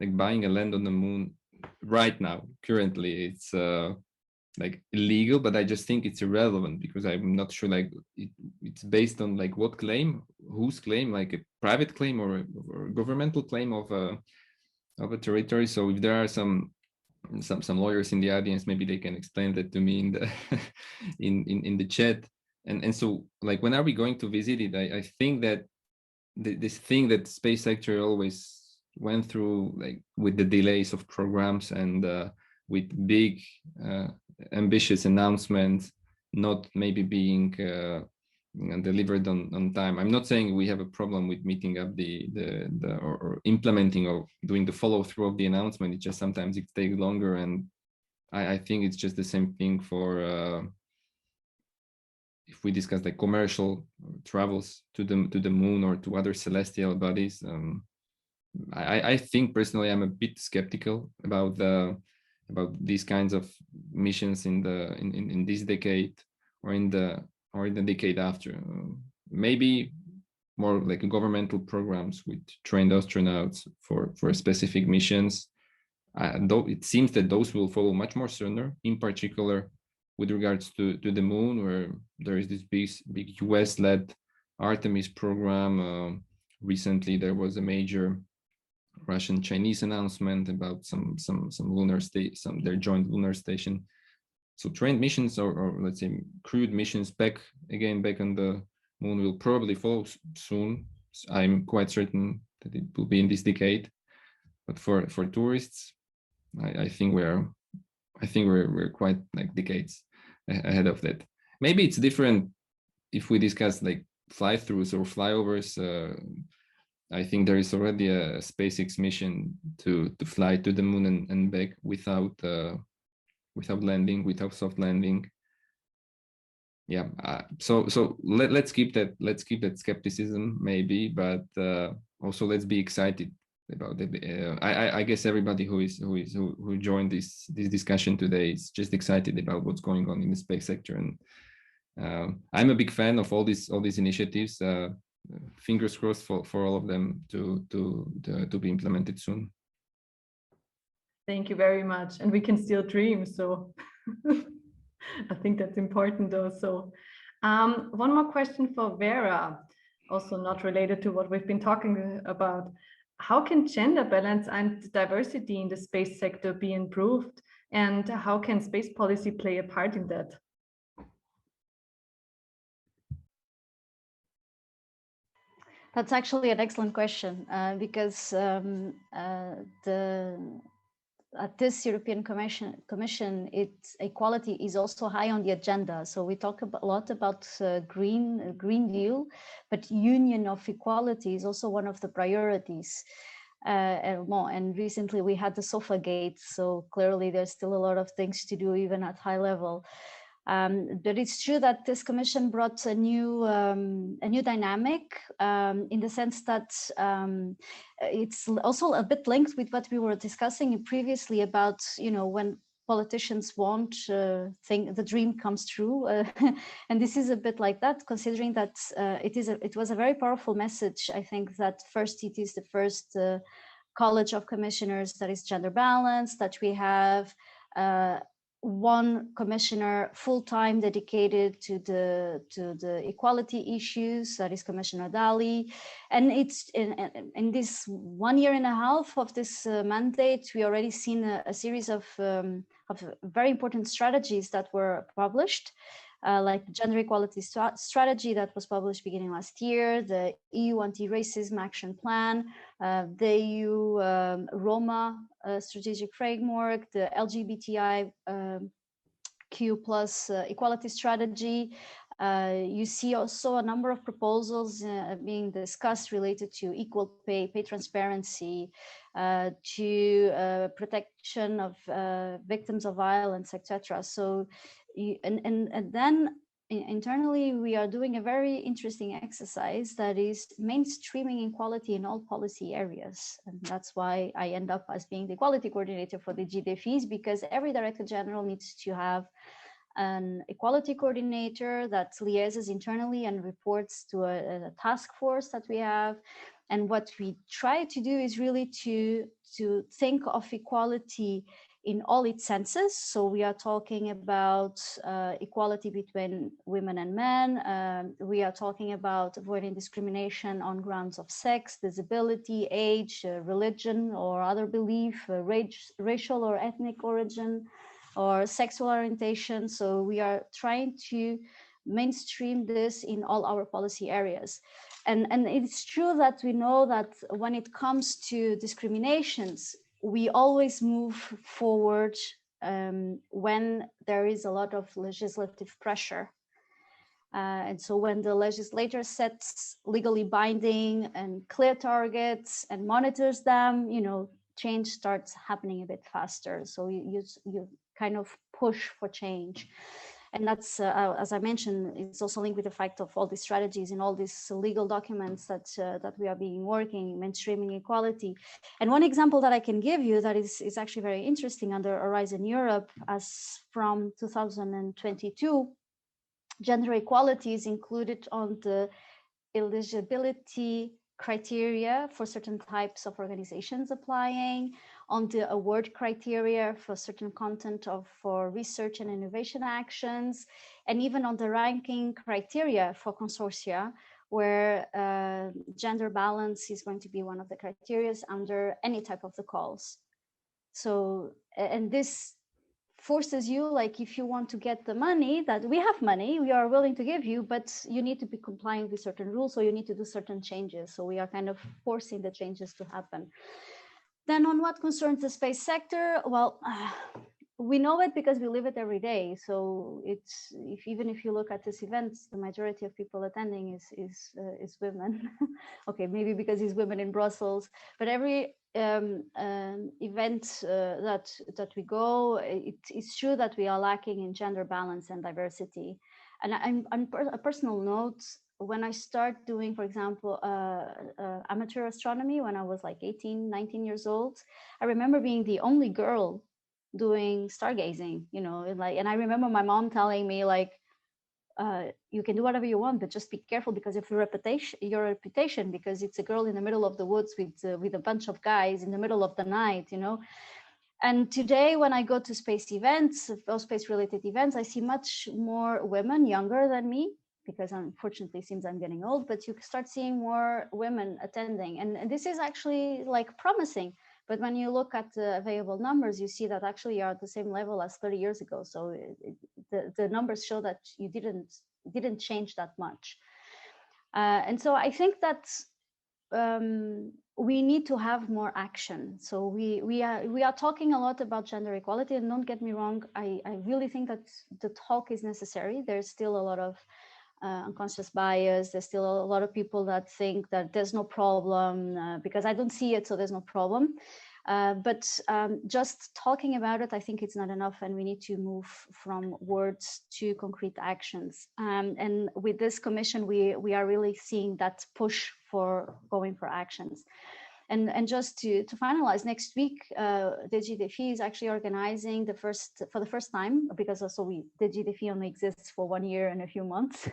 like buying a land on the moon right now, currently, it's like illegal, but I just think it's irrelevant because I'm not sure like it's based on like what claim, whose claim, like a private claim or a governmental claim of a territory. So if there are some lawyers in the audience, maybe they can explain that to me in the in the chat. And so like when are we going to visit it? I think that this thing that the space sector always went through, like with the delays of programs and with big ambitious announcements not maybe being delivered on time. I'm not saying we have a problem with meeting up or implementing or doing the follow through of the announcement. It just sometimes it takes longer, and I think it's just the same thing for if we discuss like commercial travels to the moon or to other celestial bodies. I think personally I'm a bit skeptical about these kinds of missions in this decade or in the decade after. Maybe more like governmental programs with trained astronauts for specific missions. Though it seems that those will follow much more sooner, in particular with regards to the moon, where there is this big US-led Artemis program. Recently, there was a major Russian-Chinese announcement about some lunar their joint lunar station. So trained missions or let's say crewed missions back on the moon will probably follow soon. I'm quite certain that it will be in this decade. But for tourists, I think we're quite like decades ahead of that. Maybe it's different if we discuss like fly-throughs or flyovers. I think there is already a SpaceX mission to fly to the moon and back without landing, without soft landing. Yeah. So let's keep that skepticism maybe, but also let's be excited about it. I guess everybody who joined this discussion today is just excited about what's going on in the space sector, and I'm a big fan of all these initiatives. Fingers crossed for all of them to be implemented soon. Thank you very much. And we can still dream. So I think that's important also. One more question for Vera, also not related to what we've been talking about. How can gender balance and diversity in the space sector be improved? And how can space policy play a part in that? That's actually an excellent question because at this European Commission, equality is also high on the agenda. So we talk a lot about Green Deal, but union of equality is also one of the priorities. And recently we had the SOFA gate, so clearly there's still a lot of things to do even at high level. But it's true that this commission brought a new dynamic in the sense that it's also a bit linked with what we were discussing previously about, when politicians want the dream comes true, and this is a bit like that, considering that it was a very powerful message. I think that first it is the first College of Commissioners that is gender balanced, that we have one commissioner full-time dedicated to the equality issues, that is Commissioner Dali. And it's in this 1.5 years of this mandate, we already seen a series of very important strategies that were published, like the gender equality strategy that was published beginning last year, the EU anti-racism action plan, the EU Roma strategic framework, the LGBTI Q plus equality strategy. You see also a number of proposals being discussed related to equal pay, pay transparency, to protection of victims of violence, etc. So, and then internally, we are doing a very interesting exercise that is mainstreaming equality in all policy areas. And that's why I end up as being the equality coordinator for the DEFIS, because every Director General needs to have an equality coordinator that liaises internally and reports to a task force that we have. And what we try to do is really to think of equality in all its senses. So we are talking about equality between women and men. We are talking about avoiding discrimination on grounds of sex, disability, age, religion or other belief, racial or ethnic origin, or sexual orientation. So we are trying to mainstream this in all our policy areas. And it's true that we know that when it comes to discriminations, we always move forward when there is a lot of legislative pressure. And so when the legislator sets legally binding and clear targets and monitors them, you know, change starts happening a bit faster. So you kind of push for change. And that's, as I mentioned, it's also linked with the fact of all these strategies and all these legal documents that we are working, mainstreaming equality. And one example that I can give you that is actually very interesting under Horizon Europe, as from 2022, gender equality is included on the eligibility criteria for certain types of organizations applying, on the award criteria for certain content for research and innovation actions, and even on the ranking criteria for consortia, where gender balance is going to be one of the criteria under any type of the calls. So, and this forces you, like, if you want to get the money, that we have money, we are willing to give you, but you need to be complying with certain rules, so you need to do certain changes. So we are kind of forcing the changes to happen. Then on what concerns the space sector, well, we know it because we live it every day. So it's, even if you look at this event, the majority of people attending is women. Okay, maybe because it's women in Brussels, but every event that we go, it's true that we are lacking in gender balance and diversity. And on a personal note, when I start doing, for example, amateur astronomy, when I was like 18, 19 years old, I remember being the only girl doing stargazing, you know, and I remember my mom telling me, like, you can do whatever you want, but just be careful because of your reputation, because it's a girl in the middle of the woods with a bunch of guys in the middle of the night, you know. And today, when I go to space events, or space-related events, I see much more women younger than me, because unfortunately it seems I'm getting old, but you start seeing more women attending. And this is actually like promising. But when you look at the available numbers, you see that actually are at the same level as 30 years ago. So the numbers show that you didn't change that much. And so I think that we need to have more action. So we are talking a lot about gender equality, and don't get me wrong, I really think that the talk is necessary. There's still a lot of unconscious bias. There's still a lot of people that think that there's no problem because I don't see it, so there's no problem. But just talking about it, I think it's not enough, and we need to move from words to concrete actions. And with this commission, we are really seeing that push for going for actions. And just to finalize, next week, the DEFIS is actually organizing for the first time, because also the DEFIS only exists for 1 year and a few months,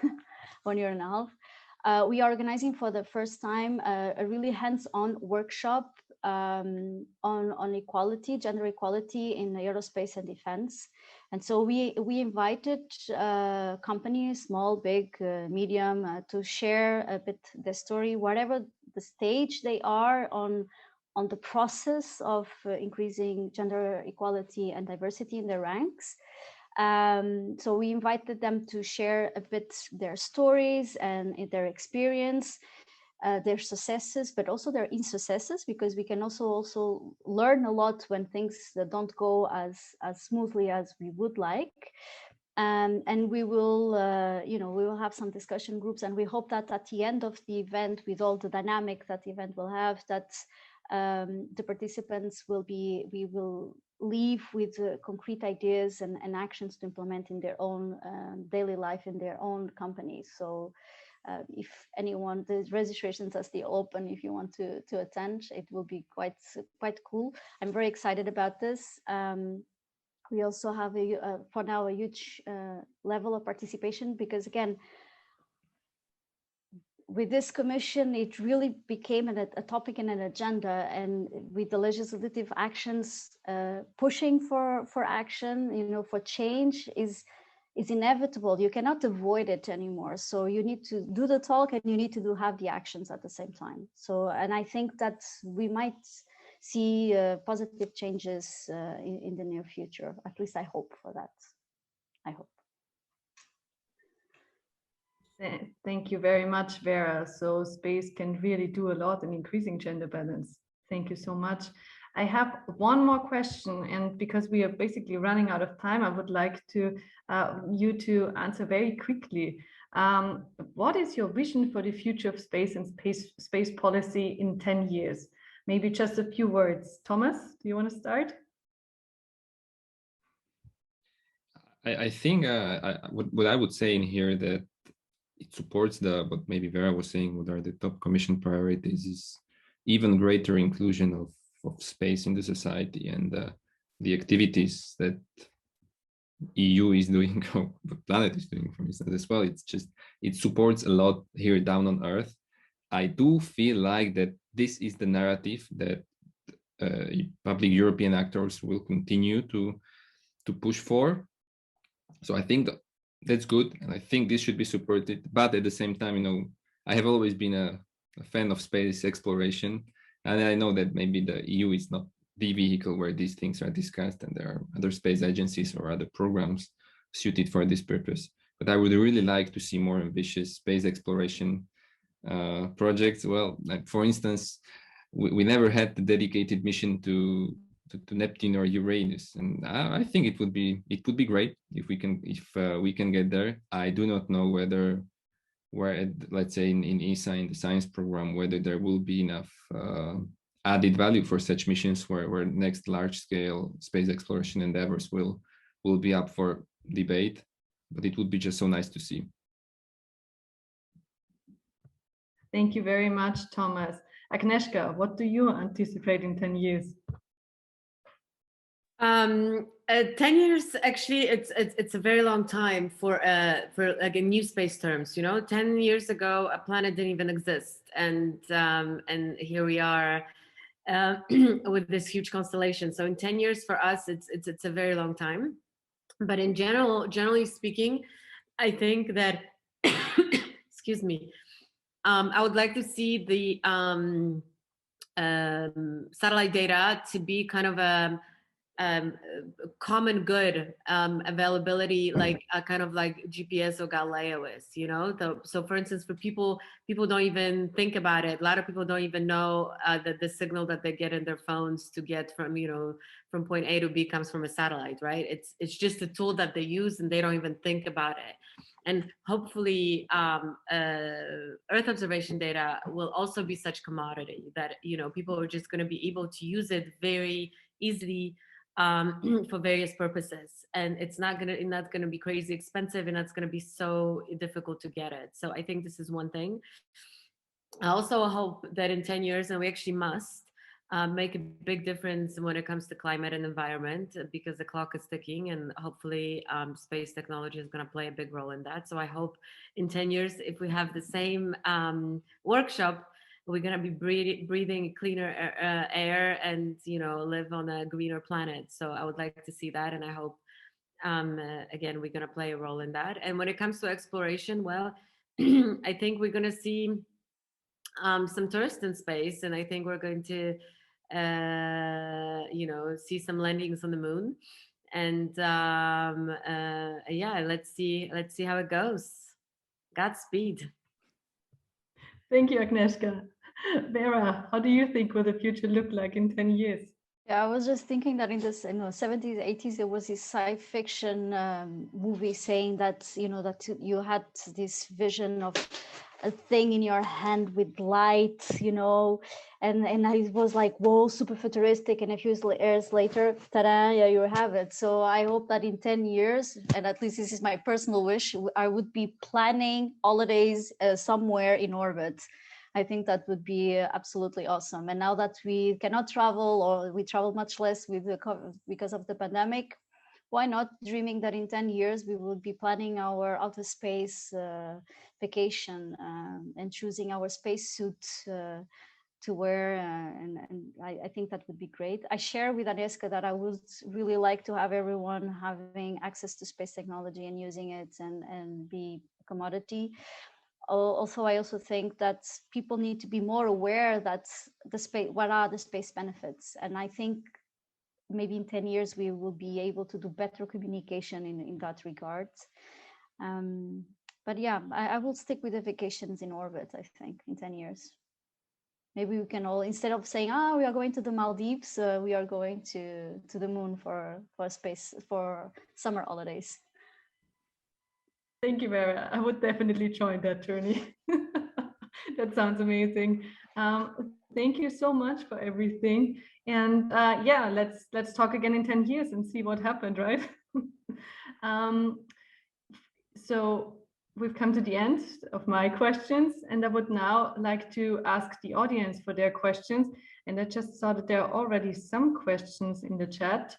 1.5 years. We are organizing for the first time a really hands-on workshop on equality, gender equality in aerospace and defense. And so we invited companies, small, big, medium, to share a bit the story, whatever the stage they are on the process of increasing gender equality and diversity in their ranks. So we invited them to share a bit their stories and their experience, their successes, but also their insuccesses, because we can also learn a lot when things don't go as smoothly as we would like. And we will, we will have some discussion groups, and we hope that at the end of the event, with all the dynamic that the event will have, that the participants will leave with concrete ideas and actions to implement in their own daily life in their own companies. So if anyone, the registrations are still open. If you want to attend, it will be quite cool. I'm very excited about this. We also have for now a huge level of participation, because again, with this commission, it really became a topic and an agenda, and with the legislative actions pushing for action, for change is inevitable. You cannot avoid it anymore. So you need to do the talk, and you need to have the actions at the same time. So, and I think that we might see positive changes in the near future. At least I hope for that. I hope. Thank you very much, Vera. So space can really do a lot in increasing gender balance. Thank you so much. I have one more question, and because we are basically running out of time, I would like you to answer very quickly. What is your vision for the future of space and space policy in 10 years? Maybe just a few words. Thomas, do you want to start? I think what I would say in here, that it supports what maybe Vera was saying, what are the top commission priorities, is even greater inclusion of space in the society, and the activities that EU is doing, or the planet is doing, for instance, as well. It supports a lot here down on Earth. I do feel like that this is the narrative that public European actors will continue to push for. So I think that's good, and I think this should be supported. But at the same time, I have always been a fan of space exploration, and I know that maybe the EU is not the vehicle where these things are discussed, and there are other space agencies or other programs suited for this purpose. But I would really like to see more ambitious space exploration projects. Well, like for instance, we never had the dedicated mission to Neptune or Uranus, and I think it would be great if we can get there. I do not know whether, let's say in ESA, in the science program, whether there will be enough added value for such missions where next large-scale space exploration endeavors will be up for debate. But it would be just so nice to see. Thank you very much, Thomas. Agnieszka, what do you anticipate in 10 years? 10 years, actually, it's a very long time for like in new space terms. 10 years ago, a planet didn't even exist, and here we are with this huge constellation. So in 10 years for us, it's a very long time. But in generally speaking, I think that excuse me, I would like to see the satellite data to be kind of a common good availability, like a kind of like GPS or Galileo is, so for instance, for people don't even think about it. A lot of people don't even know that the signal that they get in their phones to get from from point A to B comes from a satellite, right? It's just a tool that they use, and they don't even think about it. And hopefully Earth observation data will also be such commodity that people are just going to be able to use it very easily for various purposes, and it's not gonna be crazy expensive, and it's gonna be so difficult to get it. So I think this is one thing. I also hope that in 10 years, and we actually must make a big difference when it comes to climate and environment, because the clock is ticking, and hopefully space technology is going to play a big role in that. So I hope in 10 years, if we have the same workshop, we're going to be breathing cleaner air and, live on a greener planet. So I would like to see that. And I hope, again, we're going to play a role in that. And when it comes to exploration, well, I think we're going to see some tourists in space. And I think we're going to, see some landings on the moon. And yeah, let's see how it goes. Godspeed. Thank you, Agnieszka. Vera, how do you think will the future look like in 10 years? Yeah, I was just thinking that in the 70s, 80s, there was this science fiction movie saying that, that you had this vision of a thing in your hand with light, and I was like, whoa, super futuristic. And a few years later, ta-da, yeah, you have it. So I hope that in 10 years, and at least this is my personal wish, I would be planning holidays somewhere in orbit. I think that would be absolutely awesome. And now that we cannot travel, or we travel much less because of the pandemic, why not dreaming that in 10 years we will be planning our outer space vacation and choosing our spacesuit to wear, and I think that would be great. I share with Agnieszka that I would really like to have everyone having access to space technology and using it and be a commodity. Also, I also think that people need to be more aware that what are the space benefits, and I think maybe in 10 years we will be able to do better communication in that regard. But yeah, I will stick with the vacations in orbit. I think in 10 years, maybe we can all, instead of saying, we are going to the Maldives, we are going to the moon for summer holidays. Thank you, Vera. I would definitely join that journey. That sounds amazing. Thank you so much for everything. And yeah, let's talk again in 10 years and see what happened, right? So we've come to the end of my questions, and I would now like to ask the audience for their questions. And I just saw that there are already some questions in the chat.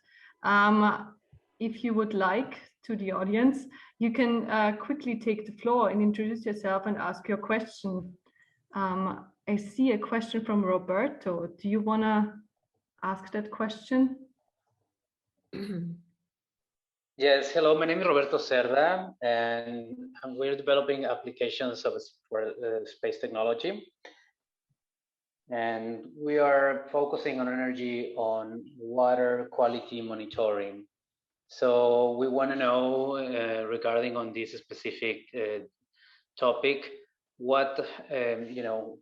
If you would like, to the audience, you can quickly take the floor and introduce yourself and ask your question. I see a question from Roberto. Do you want to ask that question? Yes, hello, my name is Roberto Cerda, and we're developing applications for space technology. And we are focusing on energy on water quality monitoring. So we want to know regarding on this specific topic, what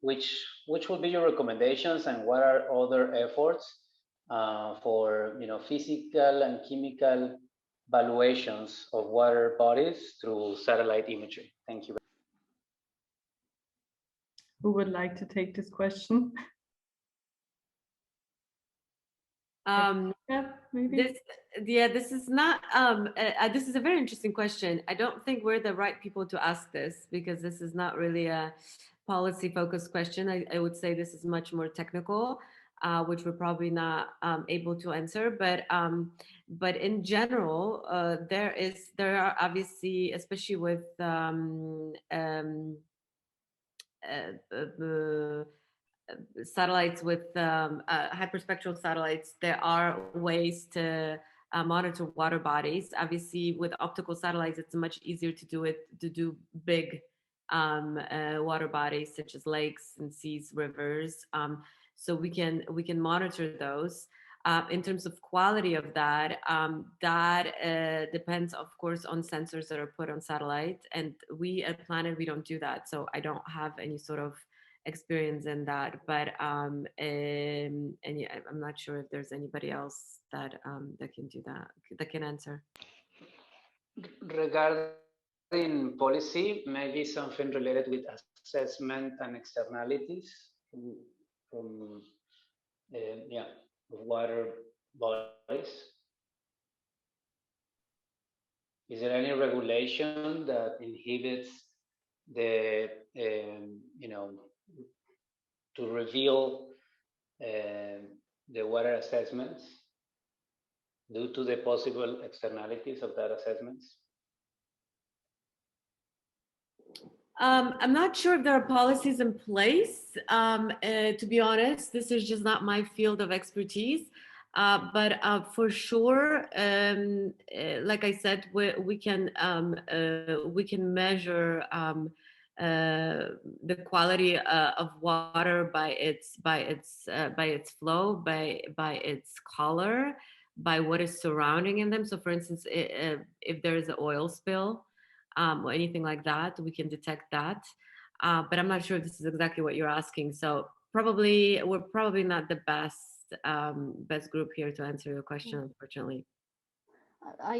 which will be your recommendations, and what are other efforts for physical and chemical valuations of water bodies through satellite imagery. Thank you. Who would like to take this question? Yeah, maybe. This is not this is a very interesting question. I don't think we're the right people to ask this, because this is not really a policy focused question. I would say this is much more technical, which we're probably not able to answer. But in general, there are obviously, especially with satellites, with hyperspectral satellites, there are ways to monitor water bodies. Obviously, with optical satellites, it's much easier to do big water bodies such as lakes and seas, rivers. So we can monitor those. In terms of quality of that, that depends, of course, on sensors that are put on satellite. And we at Planet, we don't do that. So I don't have any sort of experience in that. But and yeah, I'm not sure if there's anybody else that that can do that, that can answer. Regarding policy, maybe something related with assessment and externalities from water bodies. Is there any regulation that inhibits the to reveal the water assessments due to the possible externalities of that assessments? I'm not sure if there are policies in place. To be honest, this is just not my field of expertise. But for sure, like I said, we can measure the quality of water by its flow, by its color, by what is surrounding in them. So, for instance, if there is an oil spill or anything like that, we can detect that. But I'm not sure if this is exactly what you're asking. So we're probably not the best group here to answer your question, unfortunately.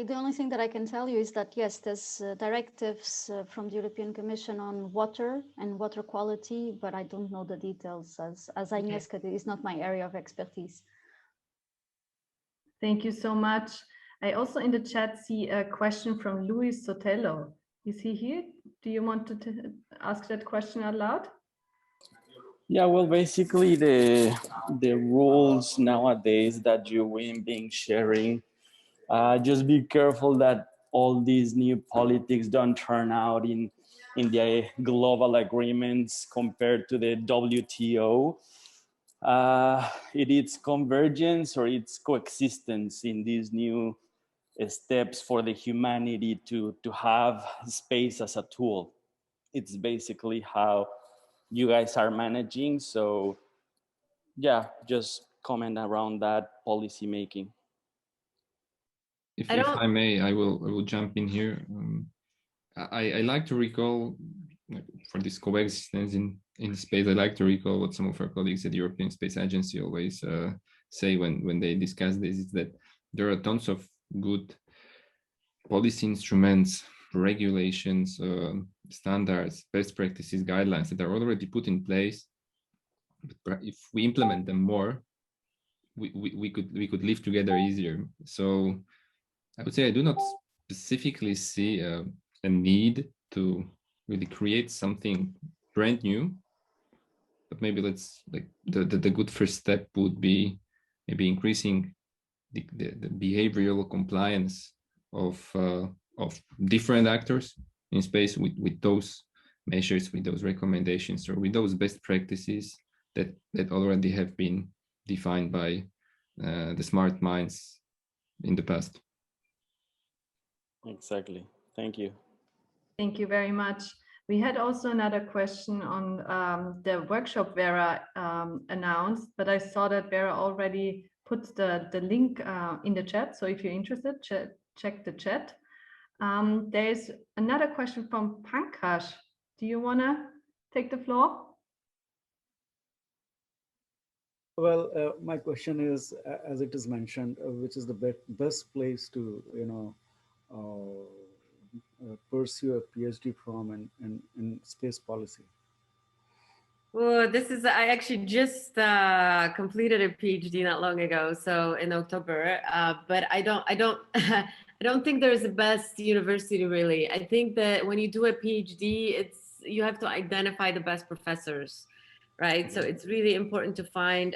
The only thing that I can tell you is that, yes, there's directives from the European Commission on water and water quality, but I don't know the details as Agnieszka, it is not my area of expertise. Thank you so much. I also in the chat see a question from Luis Sotelo. Is he here? Do you want to ask that question out loud? Yeah, well, basically the rules nowadays that you will be sharing, just be careful that all these new politics don't turn out in the global agreements compared to the WTO. It is convergence or it's coexistence in these new steps for the humanity to have space as a tool. It's basically how you guys are managing. So yeah, just comment around that policy making. If I may, I will jump in here. I like to recall, for this coexistence in space, I like to recall what some of our colleagues at the European Space Agency always say when they discuss this, is that there are tons of good policy instruments, regulations, standards, best practices, guidelines that are already put in place. But if we implement them more, we could live together easier. So I would say I do not specifically see a need to really create something brand new, but maybe let's the good first step would be maybe increasing the behavioral compliance of different actors in space with those measures, with those recommendations, or with those best practices that already have been defined by the smart minds in the past. Exactly. Thank you. Thank you very much. We had also another question on the workshop Vera announced, but I saw that Vera already put the link in the chat. So if you're interested, check the chat. There's another question from Pankaj. Do you want to take the floor? Well, my question is, as it is mentioned, which is the best place to, pursue a PhD from in space policy? Well, I actually just completed a PhD not long ago, so in October. But I don't think there's a best university really. I think that when you do a PhD, you have to identify the best professors, right? So it's really important to find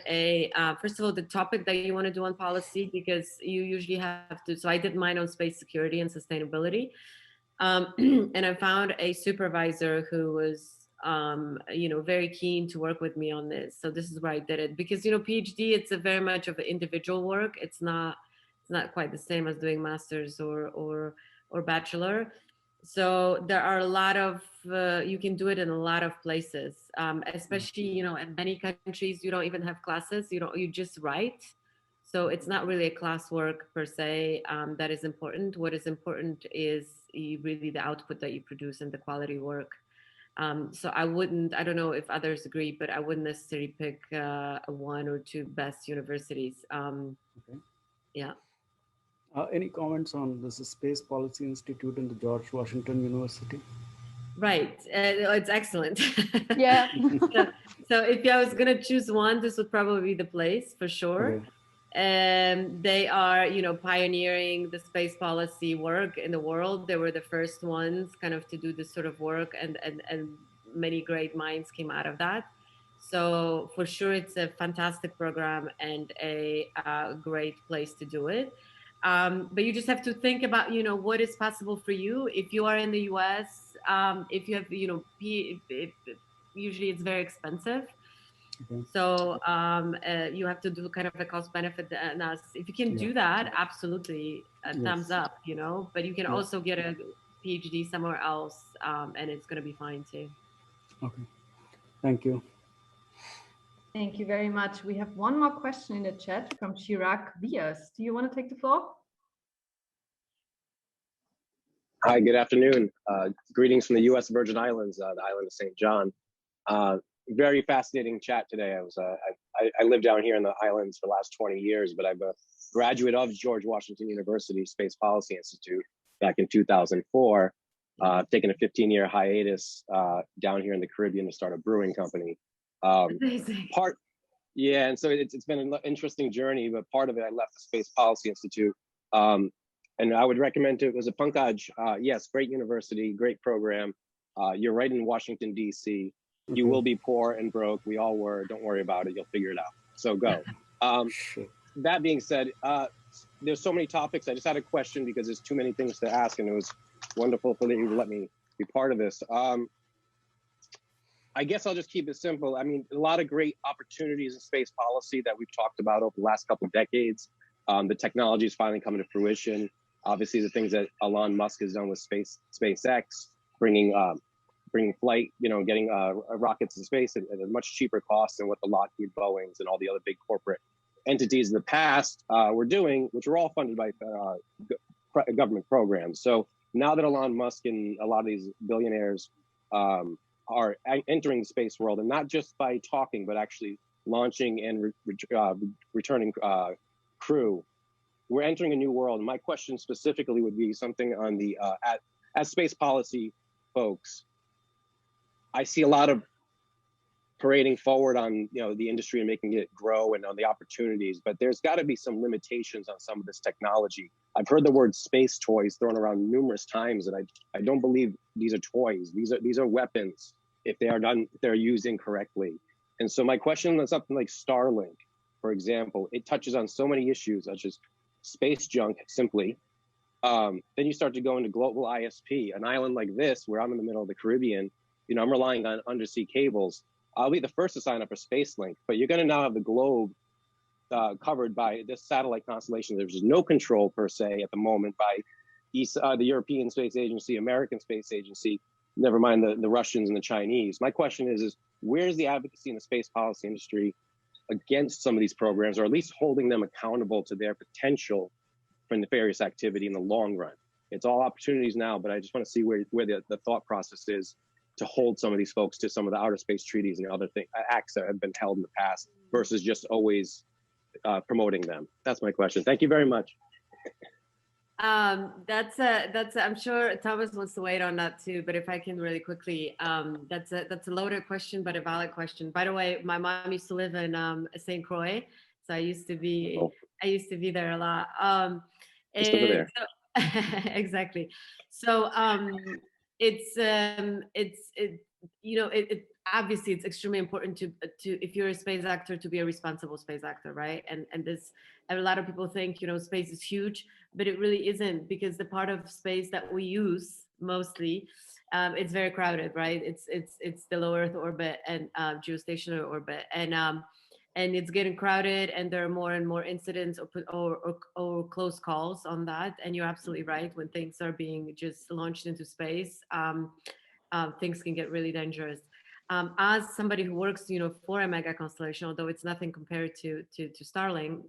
first of all, the topic that you want to do on policy, because you usually have to. So I did mine on space security and sustainability, and I found a supervisor who was very keen to work with me on this. So this is where I did it, because PhD, it's a very much of an individual work. It's not quite the same as doing master's or bachelor. So there are a lot of you can do it in a lot of places, especially in many countries you don't even have classes. You just write. So it's not really a classwork per se that is important. What is important is really the output that you produce and the quality work. So I don't know if others agree, but I wouldn't necessarily pick one or two best universities. Okay. Yeah. Any comments on this Space Policy Institute in the George Washington University? Right. It's excellent. Yeah. So if I was going to choose one, this would probably be the place for sure. Okay. They are, pioneering the space policy work in the world. They were the first ones kind of to do this sort of work, and many great minds came out of that. So for sure, it's a fantastic program and a great place to do it. But you just have to think about, what is possible for you. If you are in the US, if you have, usually it's very expensive. Okay. So you have to do kind of a cost benefit analysis. If you can do that, absolutely, thumbs up, but you can also get a PhD somewhere else, and it's going to be fine too. Okay, thank you. Thank you very much. We have one more question in the chat from Chirac Vias. Do you want to take the floor? Hi, good afternoon. Greetings from the U.S. Virgin Islands, the island of St. John. Very fascinating chat today. I lived down here in the islands for the last 20 years, but I'm a graduate of George Washington University Space Policy Institute back in 2004. I've taken a 15-year hiatus down here in the Caribbean to start a brewing company. Amazing. And so it's been an interesting journey, but part of it, I left the Space Policy Institute. And I would recommend it was a Pankaj. Yes, great university, great program. You're right in Washington, D.C. You will be poor and broke. We all were. Don't worry about it. You'll figure it out. So go. That being said, there's so many topics. I just had a question because there's too many things to ask, and it was wonderful for you to let me be part of this. I guess I'll just keep it simple. I mean, a lot of great opportunities in space policy that we've talked about over the last couple of decades. The technology is finally coming to fruition. Obviously, the things that Elon Musk has done with SpaceX, bringing flight, getting rockets to space at a much cheaper cost than what the Lockheed Boeings and all the other big corporate entities in the past were doing, which were all funded by government programs. So now that Elon Musk and a lot of these billionaires are entering the space world, and not just by talking, but actually launching and returning crew, we're entering a new world. And my question specifically would be something on the, as space policy folks, I see a lot of parading forward on the industry and making it grow and on the opportunities, but there's got to be some limitations on some of this technology. I've heard the word space toys thrown around numerous times, and I don't believe these are toys. These are weapons if they're used incorrectly. And so my question on something like Starlink, for example, it touches on so many issues such as space junk simply. Then you start to go into global ISP, an island like this where I'm in the middle of the Caribbean. I'm relying on undersea cables. I'll be the first to sign up for SpaceLink, but you're going to now have the globe covered by this satellite constellation. There's no control per se at the moment by the European Space Agency, American Space Agency, never mind the Russians and the Chinese. My question is where's the advocacy in the space policy industry against some of these programs, or at least holding them accountable to their potential for nefarious activity in the long run? It's all opportunities now, but I just want to see where the thought process is to hold some of these folks to some of the outer space treaties and other acts that have been held in the past versus just always promoting them. That's my question. Thank you very much. That's I'm sure Thomas wants to wait on that too, but if I can really quickly, that's a loaded question, but a valid question. By the way, my mom used to live in St. Croix, so I used to be there a lot. Just over there. So, exactly. So obviously it's extremely important to if you're a space actor to be a responsible space actor, right? And a lot of people think space is huge, but it really isn't, because the part of space that we use mostly, it's very crowded, right? It's the low Earth orbit and geostationary orbit, and it's getting crowded, and there are more and more incidents or close calls on that. And you're absolutely right. When things are being just launched into space, things can get really dangerous. As somebody who works, for a mega constellation, although it's nothing compared to Starlink,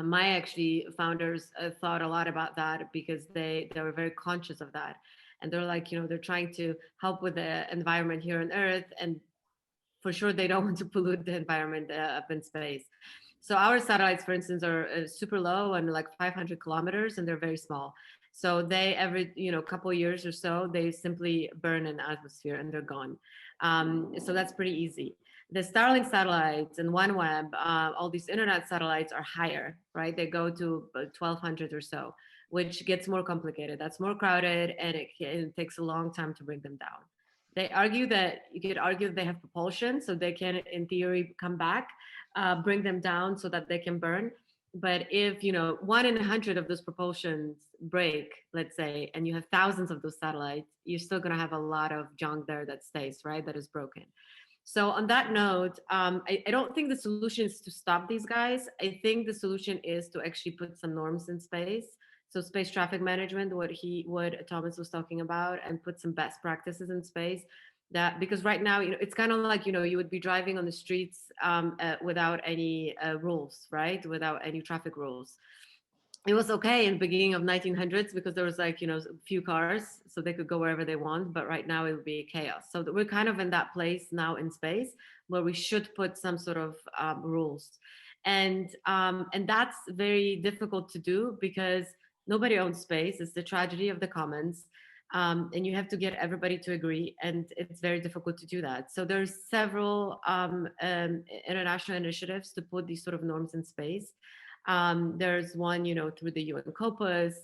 my actually founders thought a lot about that, because they were very conscious of that, and they're like, they're trying to help with the environment here on Earth, and for sure they don't want to pollute the environment up in space. So our satellites, for instance, are super low and like 500 kilometers, and they're very small. So they every couple of years or so, they simply burn in the atmosphere and they're gone. So that's pretty easy. The Starlink satellites and OneWeb, all these internet satellites are higher, right? They go to 1,200 or so, which gets more complicated. That's more crowded, and it takes a long time to bring them down. You could argue that they have propulsion, so they can, in theory, come back, bring them down so that they can burn. But if, 1 in 100 of those propulsions break, let's say, and you have thousands of those satellites, you're still going to have a lot of junk there that stays, right? That is broken. So on that note, I don't think the solution is to stop these guys. I think the solution is to actually put some norms in space. So space traffic management, what Thomas was talking about, and put some best practices in space. That, because right now, it's kind of like, you would be driving on the streets without any rules, right? Without any traffic rules. It was okay in the beginning of 1900s because there was like, a few cars, so they could go wherever they want. But right now it would be chaos. So we're kind of in that place now in space where we should put some sort of rules. And that's very difficult to do because nobody owns space. It's the tragedy of the commons. And you have to get everybody to agree, and it's very difficult to do that. So there's several international initiatives to put these sort of norms in space. There's one, through the UN COPAs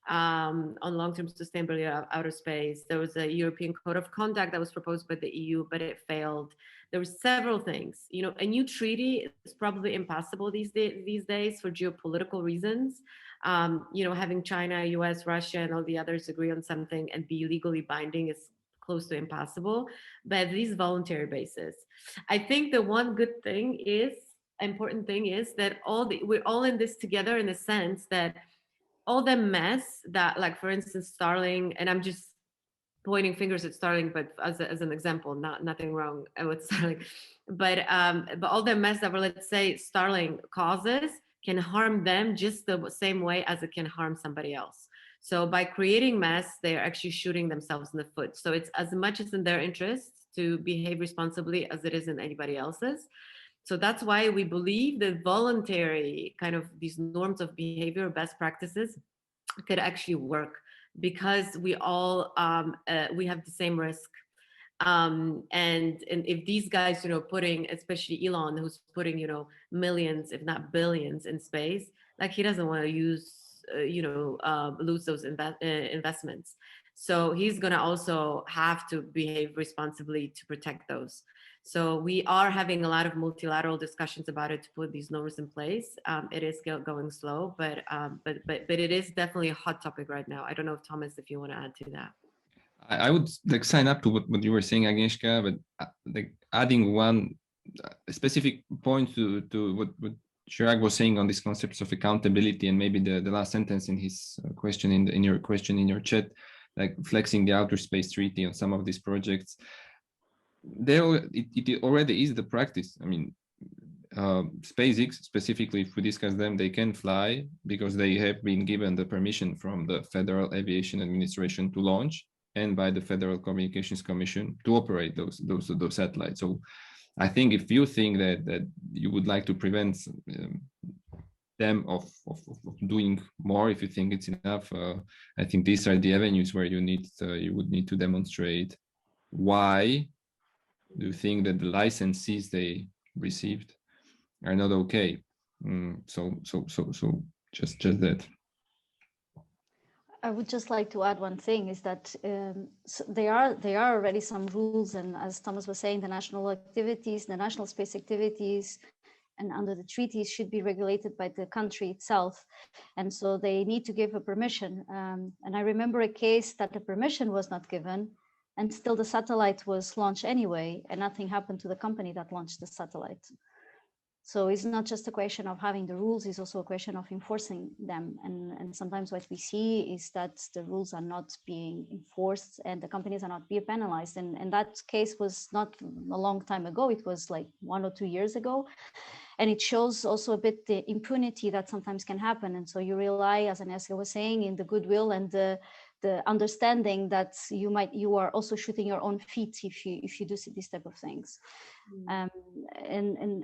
on long-term sustainability of outer space. There was a European Code of Conduct that was proposed by the EU, but it failed. There were several things. A new treaty is probably impossible these days for geopolitical reasons. Having China, US, Russia, and all the others agree on something and be legally binding is close to impossible, but at least voluntary basis. I think the one good thing is, important thing is that we're all in this together, in the sense that all the mess that, like, for instance, Starlink, and I'm just pointing fingers at Starlink, but as an example, nothing wrong with Starlink, but all the mess that, let's say, Starlink causes can harm them just the same way as it can harm somebody else. So by creating mess, they are actually shooting themselves in the foot. So it's as much as in their interest to behave responsibly as it is in anybody else's. So that's why we believe that voluntary kind of these norms of behavior, best practices, could actually work, because we all we have the same risk. And if these guys, putting, especially Elon, who's putting, millions, if not billions in space, like, he doesn't want to lose those investments. So he's going to also have to behave responsibly to protect those. So we are having a lot of multilateral discussions about it to put these norms in place. It is going slow, but it is definitely a hot topic right now. I don't know if Thomas, if you want to add to that. I would sign up to what you were saying, Agnieszka, but adding one specific point to what Chirag was saying on these concepts of accountability, and maybe the last sentence in his question in your chat, like flexing the outer space treaty on some of these projects. It already is the practice. I mean, SpaceX specifically, if we discuss them, they can fly because they have been given the permission from the Federal Aviation Administration to launch, and by the Federal Communications Commission to operate those satellites. So I think if you think that you would like to prevent them of doing more, if you think it's enough, I think these are the avenues where you would need to demonstrate why do you think that the licenses they received are not okay. So just that. I would just like to add one thing, is that there are already some rules, and as Thomas was saying, the national space activities, and under the treaties should be regulated by the country itself, and so they need to give a permission. And I remember a case that the permission was not given, and still the satellite was launched anyway, and nothing happened to the company that launched the satellite. So it's not just a question of having the rules, it's also a question of enforcing them. And sometimes what we see is that the rules are not being enforced and the companies are not being penalized. And that case was not a long time ago, it was like 1 or 2 years ago. And it shows also a bit the impunity that sometimes can happen. And so you rely, as Agnieszka was saying, in the goodwill and the understanding that you are also shooting your own feet if you do these type of things. And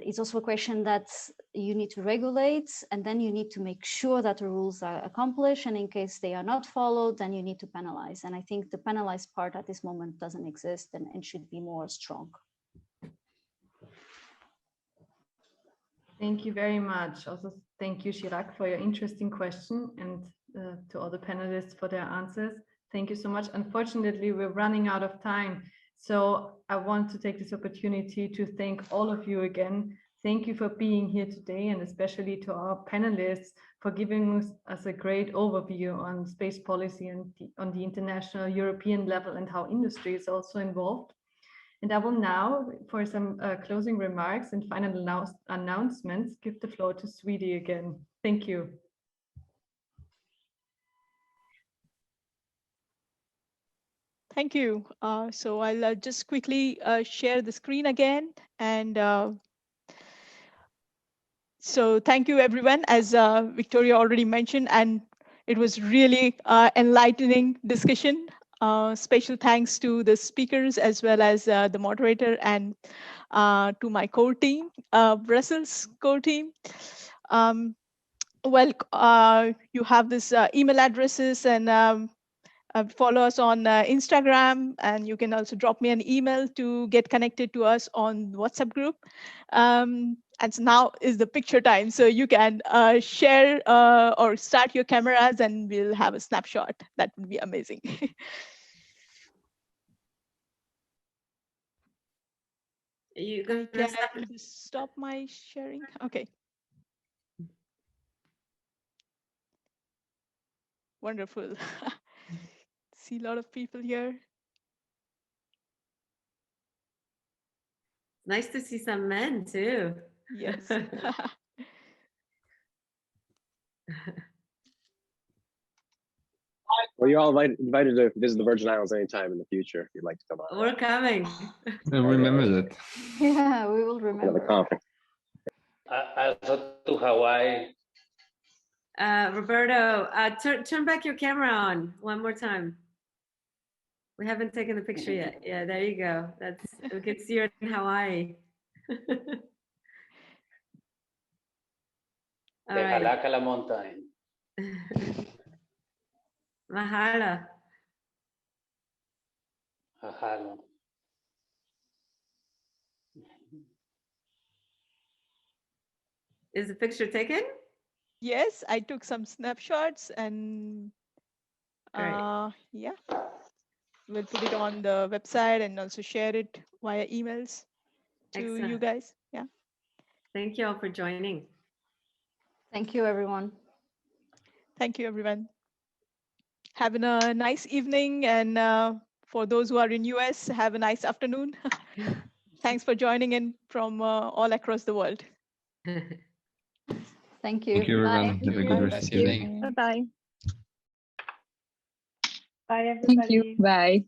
it's also a question that you need to regulate, and then you need to make sure that the rules are accomplished, and in case they are not followed, then you need to penalize. And I think the penalized part at this moment doesn't exist and should be more strong. Thank you very much. Also, thank you, Chirag, for your interesting question, and to all the panelists for their answers. Thank you so much. Unfortunately, we're running out of time. So I want to take this opportunity to thank all of you again Thank you for being here today, and especially to our panelists for giving us a great overview on space policy and on the international European level and how industry is also involved. And I will now, for some closing remarks and final announcements, give the floor to Sweetie again. Thank you. Thank you. So I'll just quickly share the screen again. And so thank you, everyone, as Victoria already mentioned, and it was really enlightening discussion. Special thanks to the speakers as well as the moderator and to my core team, Brussels core team. Well, you have this email addresses and follow us on Instagram, and you can also drop me an email to get connected to us on WhatsApp group. And so now is the picture time, so you can share or start your cameras and we'll have a snapshot. That would be amazing. You gonna can stop my sharing? Okay. Wonderful. See a lot of people here. Nice to see some men too. Yes. Well, you're all invited to visit the Virgin Islands anytime in the future if you'd like to come on. We're coming. I remember that. Yeah, we will remember. The conference. Also to Hawaii. Roberto, turn back your camera on one more time. We haven't taken the picture yet. Yeah, there you go. That's, we can see you in Hawaii. All De right. Jalacala mountain. Mahala. Mahalo. Is the picture taken? Yes, I took some snapshots and yeah, we'll put it on the website and also share it via emails to you guys. Yeah. Thank you all for joining. Thank you, everyone. Thank you, everyone. Having a nice evening, and for those who are in US, have a nice afternoon. Thanks for joining in from all across the world. Thank you. Thank you, everyone. Bye. Have a good rest of the evening. Bye-bye. Bye, everybody. Thank you. Bye.